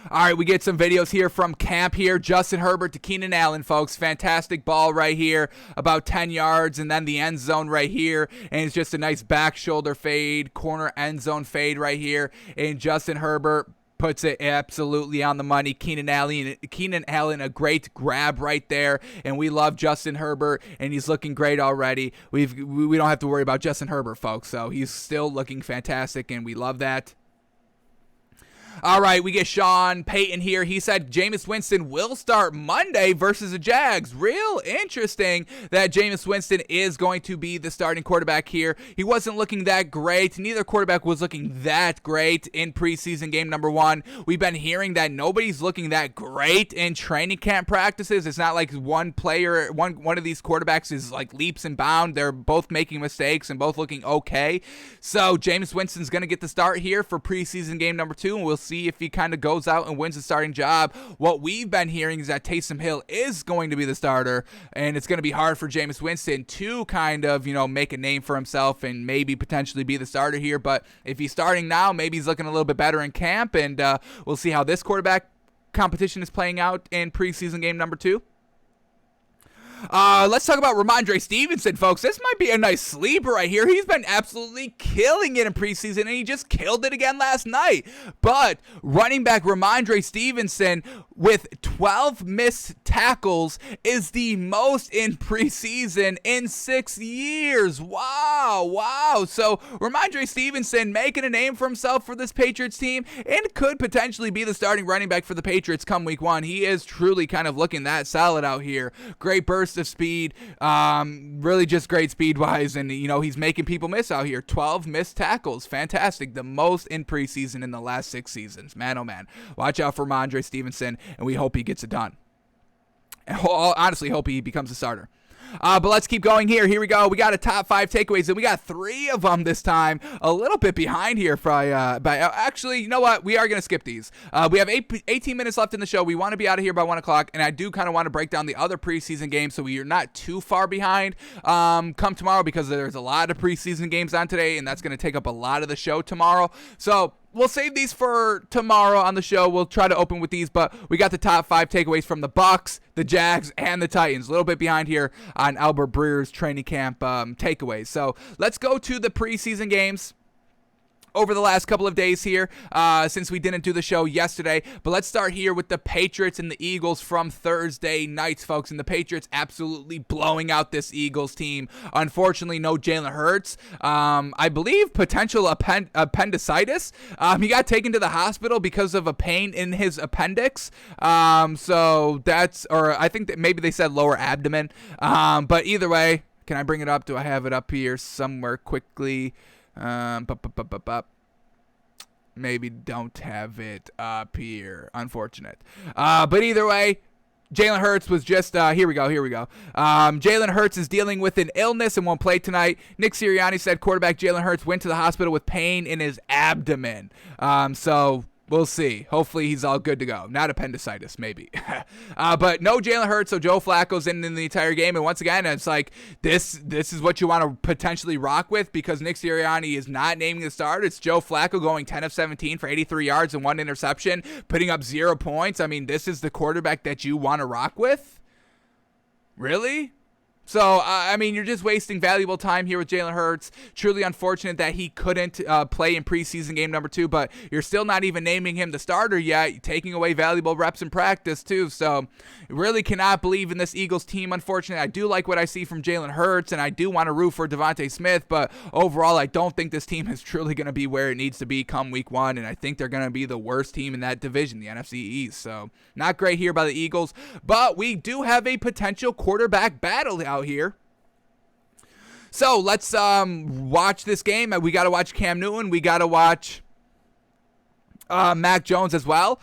All right, we get some videos here from camp here. Justin Herbert to Keenan Allen, folks. Fantastic ball right here, about 10 yards, and then the end zone right here. And it's just a nice back shoulder fade, corner end zone fade right here. And Justin Herbert puts it absolutely on the money. Keenan Allen, a great grab right there. And we love Justin Herbert, and he's looking great already. We don't have to worry about Justin Herbert, folks. So he's still looking fantastic, and we love that. All right, we get Sean Payton here. He said Jameis Winston will start Monday versus the Jags. Real interesting that Jameis Winston is going to be the starting quarterback here. He wasn't looking that great. Neither quarterback was looking that great in preseason game number 1. We've been hearing that nobody's looking that great in training camp practices. It's not like one player, one of these quarterbacks is like leaps and bounds. They're both making mistakes and both looking okay. So Jameis Winston's going to get the start here for preseason game number 2, and we'll see if he kind of goes out and wins the starting job. What we've been hearing is that Taysom Hill is going to be the starter, and it's going to be hard for Jameis Winston to kind of, make a name for himself and maybe potentially be the starter here. But if he's starting now, maybe he's looking a little bit better in camp, and we'll see how this quarterback competition is playing out in preseason game number 2. Let's talk about Ramondre Stevenson, folks. This might be a nice sleeper right here. He's been absolutely killing it in preseason, and he just killed it again last night. But running back Ramondre Stevenson with 12 missed tackles is the most in preseason in 6 years. Wow. So Ramondre Stevenson making a name for himself for this Patriots team and could potentially be the starting running back for the Patriots come week 1. He is truly kind of looking that solid out here. Great burst of speed, really just great speed-wise, and he's making people miss out here. 12 missed tackles, fantastic, the most in preseason in the last 6 seasons. Man, oh man, watch out for Ramondre Stevenson, and we hope he gets it done. And honestly, hope he becomes a starter. But let's keep going here. Here we go. We got a top 5 takeaways, and we got 3 of them this time. A little bit behind here. Actually, you know what? We are going to skip these. We have 18 minutes left in the show. We want to be out of here by 1 o'clock, and I do kind of want to break down the other preseason games so we are not too far behind come tomorrow, because there's a lot of preseason games on today, and that's going to take up a lot of the show tomorrow. So we'll save these for tomorrow on the show. We'll try to open with these, but we got the top 5 takeaways from the Bucs, the Jags, and the Titans. A little bit behind here on Albert Breer's training camp takeaways. So let's go to the preseason games over the last couple of days here, since we didn't do the show yesterday. But let's start here with the Patriots and the Eagles from Thursday nights, folks. And the Patriots absolutely blowing out this Eagles team. Unfortunately, no Jalen Hurts. I believe potential appendicitis. He got taken to the hospital because of a pain in his appendix. So that's, or I think that maybe they said lower abdomen. But either way, can I bring it up? Do I have it up here somewhere quickly? Maybe don't have it up here. Unfortunate. But either way, Jalen Hurts was just, here we go. Jalen Hurts is dealing with an illness and won't play tonight. Nick Sirianni said quarterback Jalen Hurts went to the hospital with pain in his abdomen. So we'll see. Hopefully he's all good to go. Not appendicitis, maybe. But no Jalen Hurts, so Joe Flacco's in the entire game. And once again, it's like this is what you want to potentially rock with, because Nick Sirianni is not naming the starter. It's Joe Flacco going 10 of 17 for 83 yards and 1 interception, putting up 0 points. I mean, this is the quarterback that you want to rock with? Really? So, I mean, you're just wasting valuable time here with Jalen Hurts. Truly unfortunate that he couldn't play in preseason game number 2, but you're still not even naming him the starter yet, taking away valuable reps in practice, too. So, really cannot believe in this Eagles team, unfortunately. I do like what I see from Jalen Hurts, and I do want to root for Devontae Smith, but overall, I don't think this team is truly going to be where it needs to be come week 1, and I think they're going to be the worst team in that division, the NFC East. So, not great here by the Eagles, but we do have a potential quarterback battle out here. So let's watch this game. We got to watch Cam Newton. We got to watch Mac Jones as well.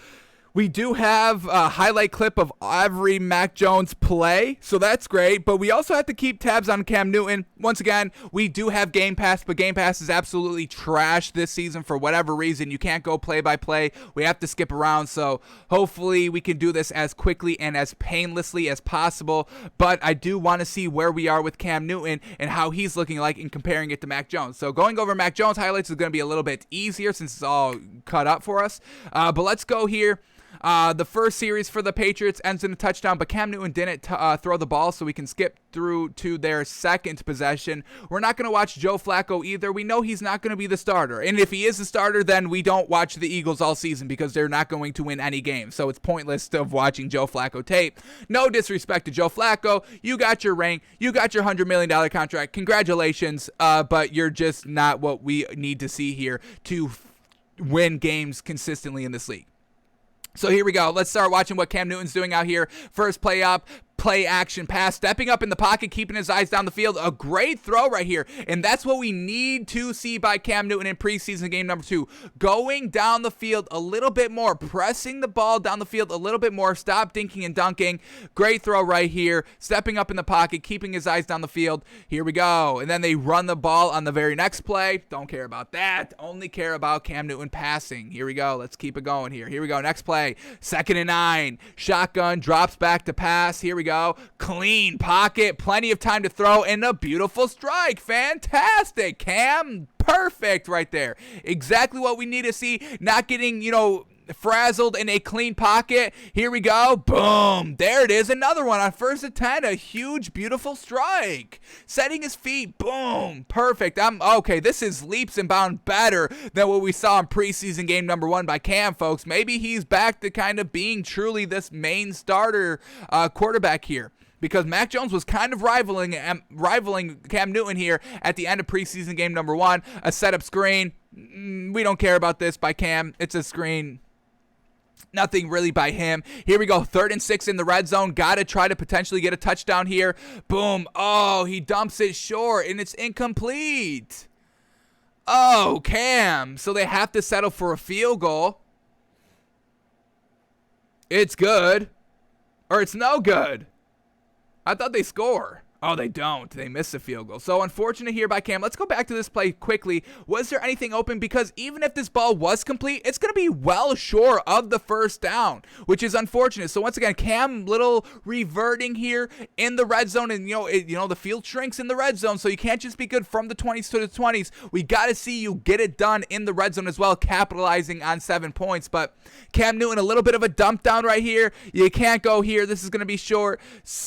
We do have a highlight clip of every Mac Jones play, so that's great. But we also have to keep tabs on Cam Newton. Once again, we do have Game Pass, but Game Pass is absolutely trash this season for whatever reason. You can't go play-by-play. We have to skip around, so hopefully we can do this as quickly and as painlessly as possible. But I do want to see where we are with Cam Newton and how he's looking like and comparing it to Mac Jones. So going over Mac Jones highlights is going to be a little bit easier since it's all cut up for us. But let's go here. The first series for the Patriots ends in a touchdown, but Cam Newton didn't throw the ball, so we can skip through to their second possession. We're not going to watch Joe Flacco either. We know he's not going to be the starter, and if he is the starter, then we don't watch the Eagles all season because they're not going to win any games, so it's pointless of watching Joe Flacco tape. No disrespect to Joe Flacco. You got your ring. You got your $100 million contract. Congratulations, but you're just not what we need to see here to win games consistently in this league. So here we go. Let's start watching what Cam Newton's doing out here. First play up. Play action pass, stepping up in the pocket, keeping his eyes down the field. A great throw right here, and that's what we need to see by Cam Newton in preseason game number 2. Going down the field a little bit more, pressing the ball down the field a little bit more, stop dinking and dunking. Great throw right here, stepping up in the pocket, keeping his eyes down the field. Here we go, and then they run the ball on the very next play. Don't care about that, only care about Cam Newton passing. Here we go, let's keep it going here. Here we go, next play, 2nd and 9. Shotgun, drops back to pass. Here we go. Clean pocket, plenty of time to throw, and a beautiful strike. Fantastic, Cam. Perfect right there. Exactly what we need to see. Not getting, frazzled in a clean pocket. Here we go. Boom. There it is. Another one on 1st and 10. A huge, beautiful strike. Setting his feet. Boom. Perfect. Okay. This is leaps and bounds better than what we saw in preseason game number 1 by Cam, folks. Maybe he's back to kind of being truly this main starter quarterback here. Because Mac Jones was kind of rivaling Cam Newton here at the end of preseason game number 1. A setup screen. We don't care about this by Cam. It's a screen. Nothing really by him. Here we go. 3rd and 6 in the red zone. Got to try to potentially get a touchdown here. Boom. Oh, he dumps it short, and it's incomplete. Oh, Cam. So they have to settle for a field goal. It's good. Or it's no good. I thought they score. Oh, they don't. They missed a field goal. So unfortunate here by Cam. Let's go back to this play quickly. Was there anything open? Because even if this ball was complete, it's going to be well short of the first down, which is unfortunate. So once again, Cam little reverting here in the red zone, and the field shrinks in the red zone, so you can't just be good from the 20s to the 20s. We got to see you get it done in the red zone as well, capitalizing on 7 points. But Cam Newton, a little bit of a dump down right here. You can't go here. This is going to be short.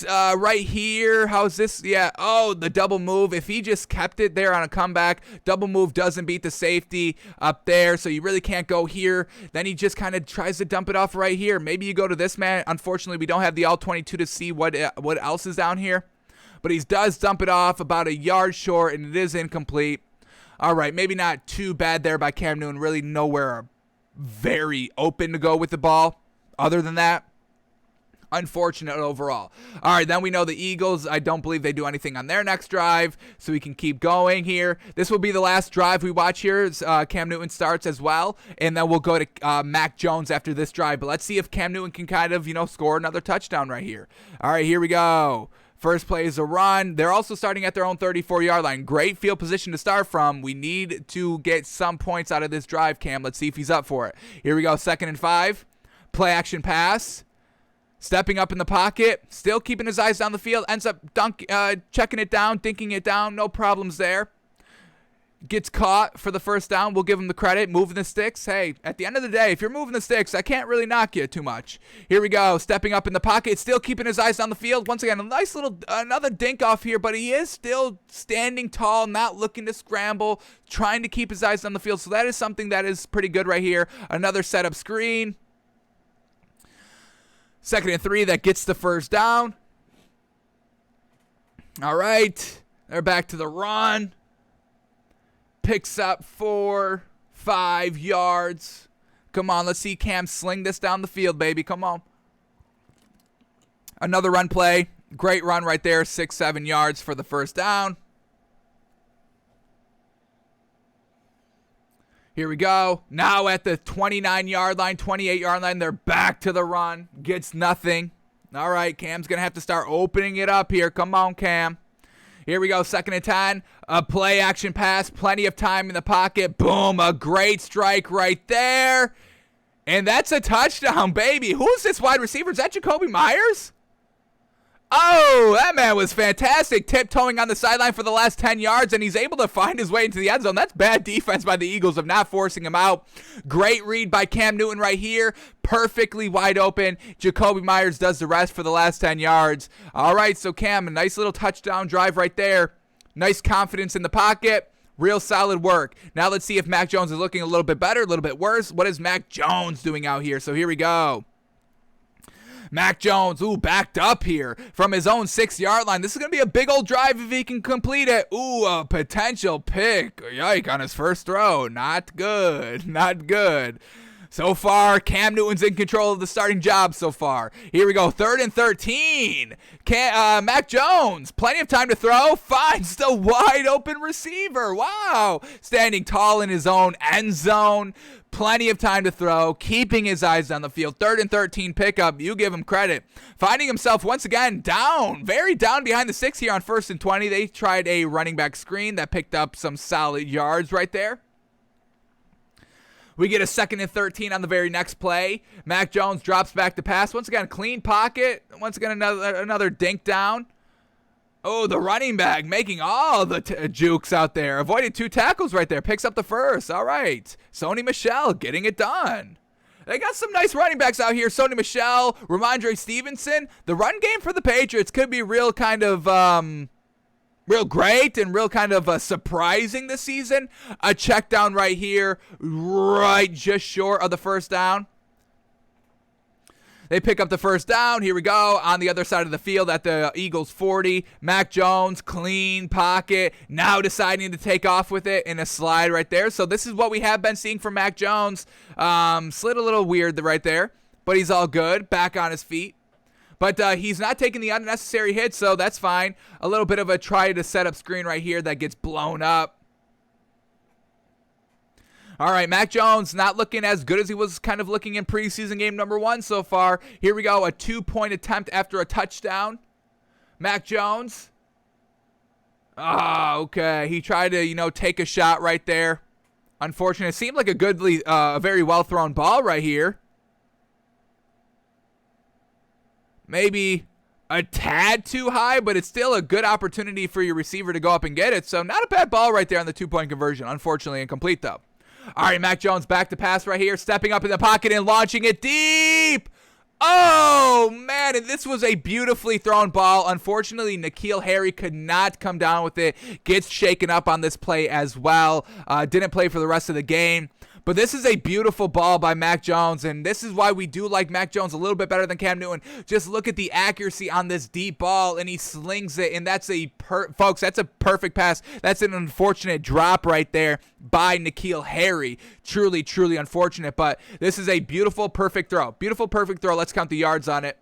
Right here. How's this? Yeah. Oh, the double move. If he just kept it there on a comeback, double move doesn't beat the safety up there, so you really can't go here. Then he just kind of tries to dump it off right here. Maybe you go to this man. Unfortunately, we don't have the all 22 to see what else is down here, but he does dump it off about a yard short, and it is incomplete. All right, maybe not too bad there by Cam Newton. Really nowhere very open to go with the ball. Other than that, unfortunate overall. All right, then we know the Eagles, I don't believe they do anything on their next drive, so we can keep going here. This will be the last drive we watch here. Cam Newton starts as well, and then we'll go to Mac Jones after this drive. But let's see if Cam Newton can kind of, score another touchdown right here. All right, here we go. First play is a run. They're also starting at their own 34-yard line. Great field position to start from. We need to get some points out of this drive, Cam. Let's see if he's up for it. Here we go, 2nd and 5. Play action pass. Stepping up in the pocket, still keeping his eyes down the field, ends up checking it down, dinking it down, no problems there. gets caught for the first down. We'll give him the credit. Moving the sticks. Hey, at the end of the day, if you're moving the sticks, I can't really knock you too much. Here we go. Stepping up in the pocket. Still keeping his eyes down the field. Once again, a nice little, another dink off here, but he is still standing tall, not looking to scramble, trying to keep his eyes on the field. So that is something that is pretty good right here. Another setup screen. 2nd and 3. That gets the first down. All right. They're back to the run. Picks up 4, 5 yards. Come on, let's see Cam sling this down the field, baby. Come on. Another run play. Great run right there. 6, 7 yards for the first down. Here we go. Now at the 29-yard line, 28-yard line, they're back to the run. Gets nothing. All right, Cam's going to have to start opening it up here. Come on, Cam. Here we go, 2nd and 10. A play action pass, plenty of time in the pocket. Boom, a great strike right there. And that's a touchdown, baby. Who's this wide receiver? Is that Jacoby Myers? Oh, that man was fantastic. Tiptoeing on the sideline for the last 10 yards, and he's able to find his way into the end zone. That's bad defense by the Eagles of not forcing him out. Great read by Cam Newton right here. Perfectly wide open. Jacoby Myers does the rest for the last 10 yards. All right, so Cam, a nice little touchdown drive right there. Nice confidence in the pocket. Real solid work. Now let's see if Mac Jones is looking a little bit better, a little bit worse. What is Mac Jones doing out here? So here we go. Mac Jones, backed up here from his own 6-yard line. This is going to be a big old drive if he can complete it. A potential pick. Yike on his first throw. Not good. Not good. So far, Cam Newton's in control of the starting job so far. Here we go, 3rd and 13. Mac Jones, plenty of time to throw, finds the wide open receiver. Wow. Standing tall in his own end zone. Plenty of time to throw, keeping his eyes on the field. 3rd and 13 pickup. You give him credit. Finding himself once again down, very down behind the 6 here on 1st and 20. They tried a running back screen that picked up some solid yards right there. We get a 2nd and 13 on the very next play. Mac Jones drops back to pass. Once again, clean pocket. Once again, another dink down. The running back making all the jukes out there. Avoided 2 tackles right there. Picks up the first. All right. Sony Michel getting it done. They got some nice running backs out here. Sony Michel, Ramondre Stevenson. The run game for the Patriots could be real kind of real great and real kind of surprising this season. A check down right here, right just short of the first down. They pick up the first down. Here we go on the other side of the field at the Eagles 40. Mac Jones, clean pocket, now deciding to take off with it in a slide right there. So this is what we have been seeing from Mac Jones. Slid a little weird right there, but he's all good, back on his feet. But he's not taking the unnecessary hits, so that's fine. A little bit of a try to set up screen right here that gets blown up. All right, Mac Jones not looking as good as he was kind of looking in preseason game number 1 so far. Here we go, a 2-point attempt after a touchdown. Mac Jones. Okay. He tried to, take a shot right there. Unfortunate. It seemed like a very well-thrown ball right here. Maybe a tad too high, but it's still a good opportunity for your receiver to go up and get it. So not a bad ball right there on the 2-point conversion. Unfortunately incomplete, though. All right, Mac Jones back to pass right here, stepping up in the pocket and launching it deep. Oh, man, and this was a beautifully thrown ball. Unfortunately, N'Keal Harry could not come down with it. Gets shaken up on this play as well. Didn't play for the rest of the game. But this is a beautiful ball by Mac Jones, and this is why we do like Mac Jones a little bit better than Cam Newton. Just look at the accuracy on this deep ball, and he slings it, and that's folks, that's a perfect pass. That's an unfortunate drop right there by N'Keal Harry. Truly, truly unfortunate, but this is a beautiful, perfect throw. Beautiful, perfect throw. Let's count the yards on it.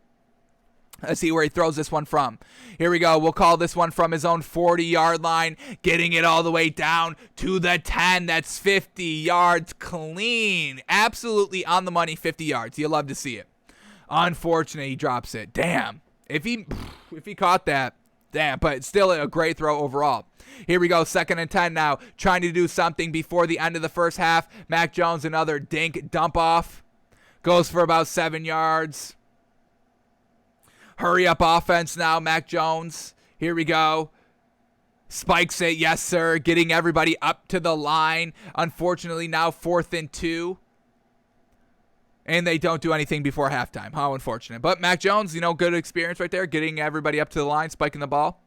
Let's see where he throws this one from. Here we go. We'll call this one from his own 40-yard line, getting it all the way down to the 10. That's 50 yards clean. Absolutely on the money, 50 yards. You'll love to see it. Unfortunately, he drops it. Damn. If he caught that, damn. But still a great throw overall. Here we go. 2nd and 10 now. Trying to do something before the end of the first half. Mac Jones, another dink dump off. Goes for about 7 yards. Hurry up offense now, Mac Jones. Here we go. Spikes it, yes, sir. Getting everybody up to the line. Unfortunately, now 4th and 2. And they don't do anything before halftime. How unfortunate. But Mac Jones, good experience right there. Getting everybody up to the line, spiking the ball.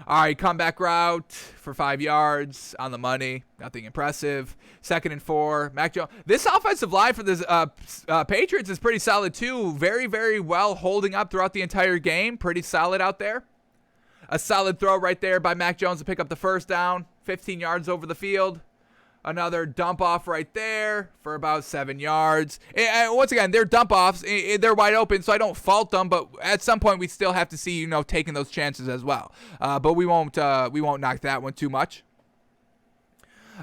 All right, comeback route for 5 yards on the money. Nothing impressive. 2nd and 4. Mac Jones. This offensive line for the Patriots is pretty solid too. Very, very well holding up throughout the entire game. Pretty solid out there. A solid throw right there by Mac Jones to pick up the first down. 15 yards over the field. Another dump off right there for about 7 yards. And once again, they're dump offs. They're wide open, so I don't fault them. But at some point, we still have to see, taking those chances as well. But we won't knock that one too much.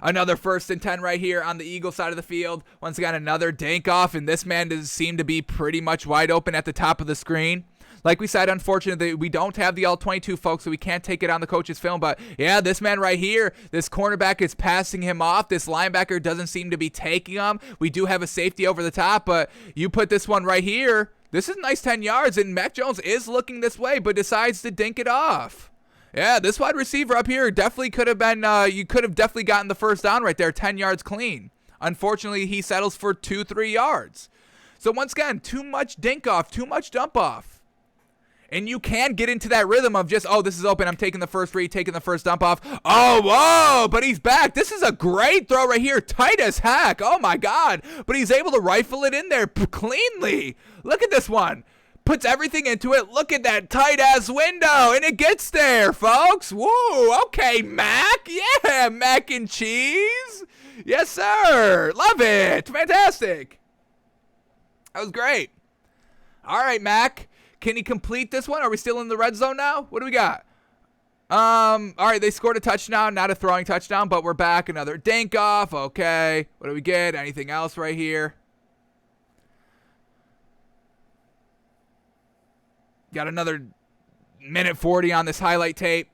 Another 1st and 10 right here on the Eagle side of the field. Once again, another dink off, and this man does seem to be pretty much wide open at the top of the screen. Like we said, unfortunately, we don't have the all-22 folks, so we can't take it on the coach's film. But, yeah, this man right here, this cornerback is passing him off. This linebacker doesn't seem to be taking him. We do have a safety over the top, but you put this one right here. This is a nice 10 yards, and Mac Jones is looking this way, but decides to dink it off. Yeah, this wide receiver up here definitely could have been, you could have definitely gotten the first down right there, 10 yards clean. Unfortunately, he settles for 2-3 yards. So, once again, too much dink off, too much dump off. And you can get into that rhythm of just, this is open. I'm taking the first read, taking the first dump off. Oh, whoa, but he's back. This is a great throw right here. Tight as heck. Oh, my God. But he's able to rifle it in there cleanly. Look at this one. Puts everything into it. Look at that tight-ass window. And it gets there, folks. Woo. Okay, Mac. Yeah, mac and cheese. Yes, sir. Love it. Fantastic. That was great. All right, Mac. Can he complete this one? Are we still in the red zone now? What do we got? All right, they scored a touchdown, not a throwing touchdown, but we're back. Another dink off. Okay. What do we get? Anything else right here? Got another minute 40 on this highlight tape.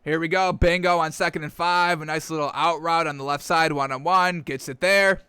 Here we go. Bingo on 2nd and 5. A nice little out route on the left side, one-on-one. Gets it there.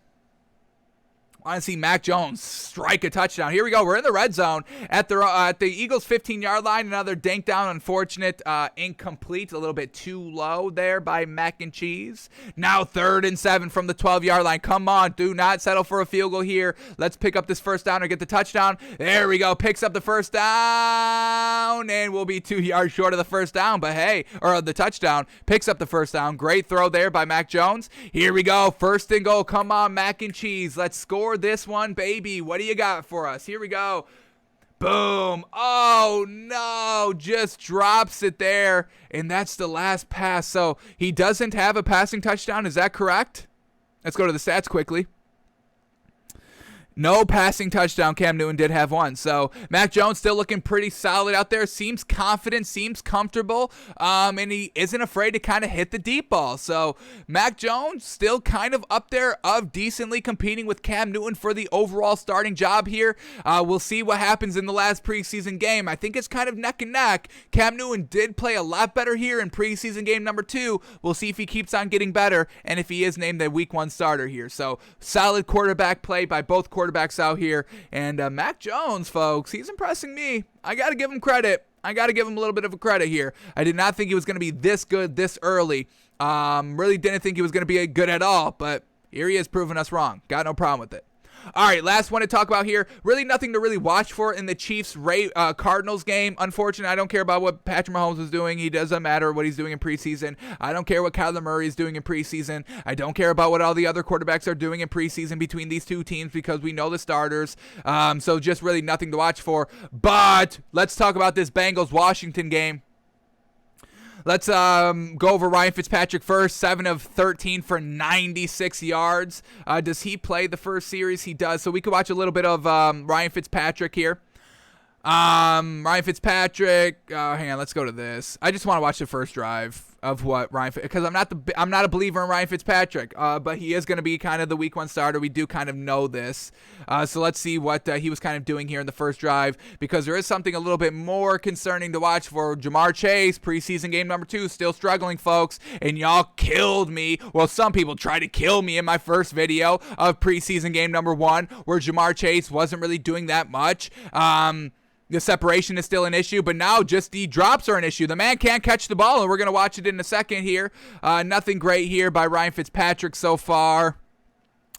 I want to see Mac Jones strike a touchdown. Here we go. We're in the red zone at the Eagles' 15-yard line. Another dink down. Unfortunate. Incomplete. A little bit too low there by Mac and Cheese. Now 3rd and 7 from the 12-yard line. Come on. Do not settle for a field goal here. Let's pick up this first down or get the touchdown. There we go. Picks up the first down. And we'll be 2 yards short of the first down. But hey, or the touchdown. Picks up the first down. Great throw there by Mac Jones. Here we go. 1st and goal. Come on, Mac and Cheese. Let's score this one, baby. What do you got for us? Here we go. Boom. Oh, no. Just drops it there. And that's the last pass. So he doesn't have a passing touchdown. Is that correct? Let's go to the stats quickly. No passing touchdown. Cam Newton did have one. So Mac Jones still looking pretty solid out there. Seems confident, seems comfortable, and he isn't afraid to kind of hit the deep ball. So Mac Jones still kind of up there of decently competing with Cam Newton for the overall starting job here. We'll see what happens in the last preseason game. I think it's kind of neck and neck. Cam Newton did play a lot better here in preseason game number 2. We'll see if he keeps on getting better and if he is named the week 1 starter here. So solid quarterback play by both quarterbacks out here, and Mac Jones, folks, he's impressing me. I gotta give him credit. I gotta give him a little bit of a credit here. I did not think he was gonna be this good this early. Really didn't think he was gonna be good at all, but here he is proving us wrong. Got no problem with it. All right, last one to talk about here. Really nothing to really watch for in the Chiefs-Cardinals game. Unfortunately, I don't care about what Patrick Mahomes is doing. He doesn't matter what he's doing in preseason. I don't care what Kyler Murray is doing in preseason. I don't care about what all the other quarterbacks are doing in preseason between these two teams because we know the starters. So just really nothing to watch for. But let's talk about this Bengals-Washington game. Let's go over Ryan Fitzpatrick first. 7 of 13 for 96 yards. Does he play the first series? He does. So we could watch a little bit of Ryan Fitzpatrick here. Ryan Fitzpatrick. Hang on, let's go to this. I just want to watch the first drive of what because I'm not a believer in Ryan Fitzpatrick, but he is going to be kind of the week 1 starter. We do kind of know this. So let's see what he was kind of doing here in the first drive, because there is something a little bit more concerning to watch for Jamar Chase. Preseason game number 2, still struggling, folks, and y'all killed me. Well, some people tried to kill me in my first video of preseason game number 1, where Jamar Chase wasn't really doing that much. The separation is still an issue, but now just the drops are an issue. The man can't catch the ball, and we're going to watch it in a second here. Nothing great here by Ryan Fitzpatrick so far.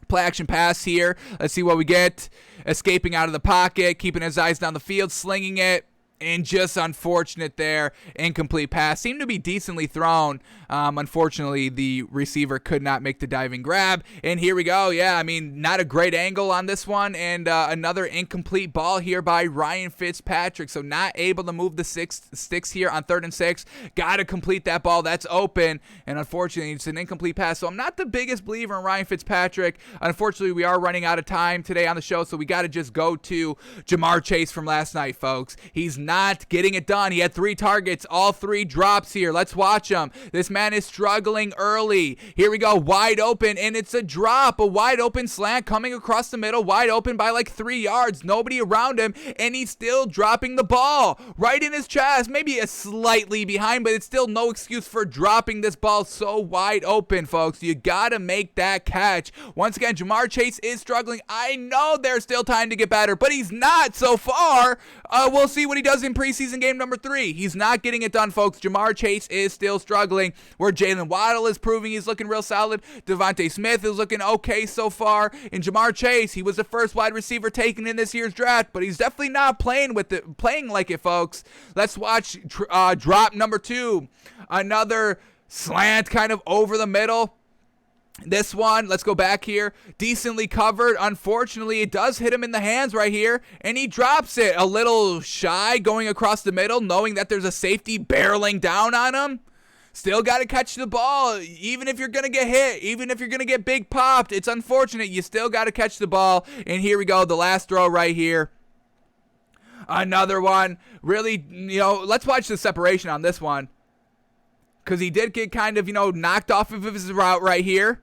Play action pass here. Let's see what we get. Escaping out of the pocket, keeping his eyes down the field, slinging it. And just unfortunate there, incomplete pass. Seemed to be decently thrown. Unfortunately, the receiver could not make the diving grab. And here we go. Yeah, I mean, not a great angle on this one. And another incomplete ball here by Ryan Fitzpatrick. So not able to move the sticks here on 3rd and 6. Got to complete that ball. That's open. And unfortunately, it's an incomplete pass. So I'm not the biggest believer in Ryan Fitzpatrick. Unfortunately, we are running out of time today on the show. So we got to just go to Jamar Chase from last night, folks. He's not getting it done. He had 3 targets, all 3 drops here. Let's watch him. This man is struggling early. Here we go, wide open, and it's a drop, a wide open slant coming across the middle, wide open by like 3 yards. Nobody around him, and he's still dropping the ball right in his chest. Maybe a slightly behind, but it's still no excuse for dropping this ball so wide open, folks. You gotta make that catch. Once again, Jamar Chase is struggling. I know there's still time to get better, but he's not so far. We'll see what he does in preseason game number 3. He's not getting it done, folks. Jamar Chase is still struggling. Where Jalen Waddle is proving he's looking real solid. Devontae Smith is looking okay so far. And Jamar Chase, he was the first wide receiver taken in this year's draft, but he's definitely not playing like it, folks. Let's watch drop number 2. Another slant kind of over the middle. This one, let's go back here, decently covered. Unfortunately, it does hit him in the hands right here, and he drops it. A little shy going across the middle, knowing that there's a safety barreling down on him. Still got to catch the ball, even if you're going to get hit, even if you're going to get big popped. It's unfortunate. You still got to catch the ball, and here we go, the last throw right here. Another one. Really, let's watch the separation on this one, because he did get kind of, knocked off of his route right here.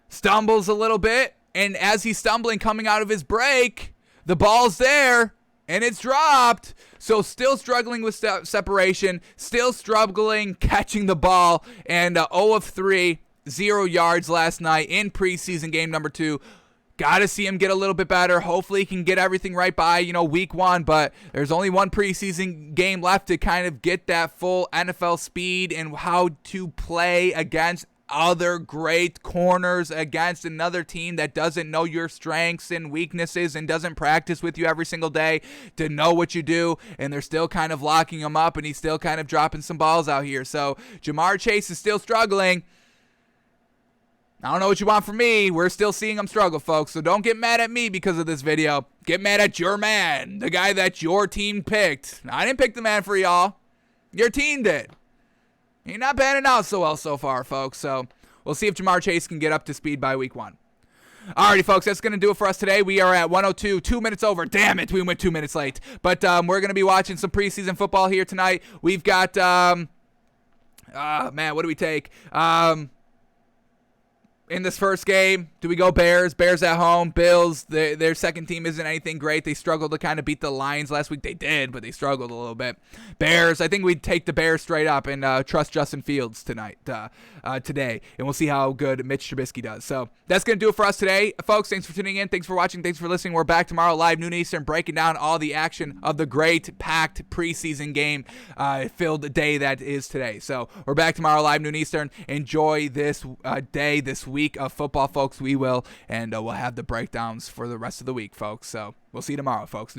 Stumbles a little bit, and as he's stumbling, coming out of his break, the ball's there, and it's dropped. So still struggling with separation, still struggling catching the ball, and 0 of 3, 0 yards last night in preseason game number 2. Got to see him get a little bit better. Hopefully he can get everything right by, week 1, but there's only one preseason game left to kind of get that full NFL speed and how to play against other great corners, against another team that doesn't know your strengths and weaknesses and doesn't practice with you every single day to know what you do, and they're still kind of locking him up, and he's still kind of dropping some balls out here. So Jamar Chase is still struggling. I don't know what you want from me. We're still seeing him struggle, folks. So don't get mad at me because of this video. Get mad at your man, the guy that your team picked. I didn't pick the man for y'all. Your team did. He's not panning out so well so far, folks. So we'll see if Jamar Chase can get up to speed by week 1. Alrighty, folks, that's going to do it for us today. We are at 1:02, 2 minutes over. Damn it, we went 2 minutes late. But we're going to be watching some preseason football here tonight. We've got, what do we take? In this first game, do we go Bears? Bears at home. Bills, their second team isn't anything great. They struggled to kind of beat the Lions last week. They did, but they struggled a little bit. Bears, I think we'd take the Bears straight up and trust Justin Fields today. And we'll see how good Mitch Trubisky does. So that's going to do it for us today. Folks, thanks for tuning in. Thanks for watching. Thanks for listening. We're back tomorrow live, noon Eastern, breaking down all the action of the great, packed preseason game filled day that is today. So we're back tomorrow live, noon Eastern. Enjoy this day, this week of football, folks. We will, and we'll have the breakdowns for the rest of the week, folks. So we'll see you tomorrow, folks.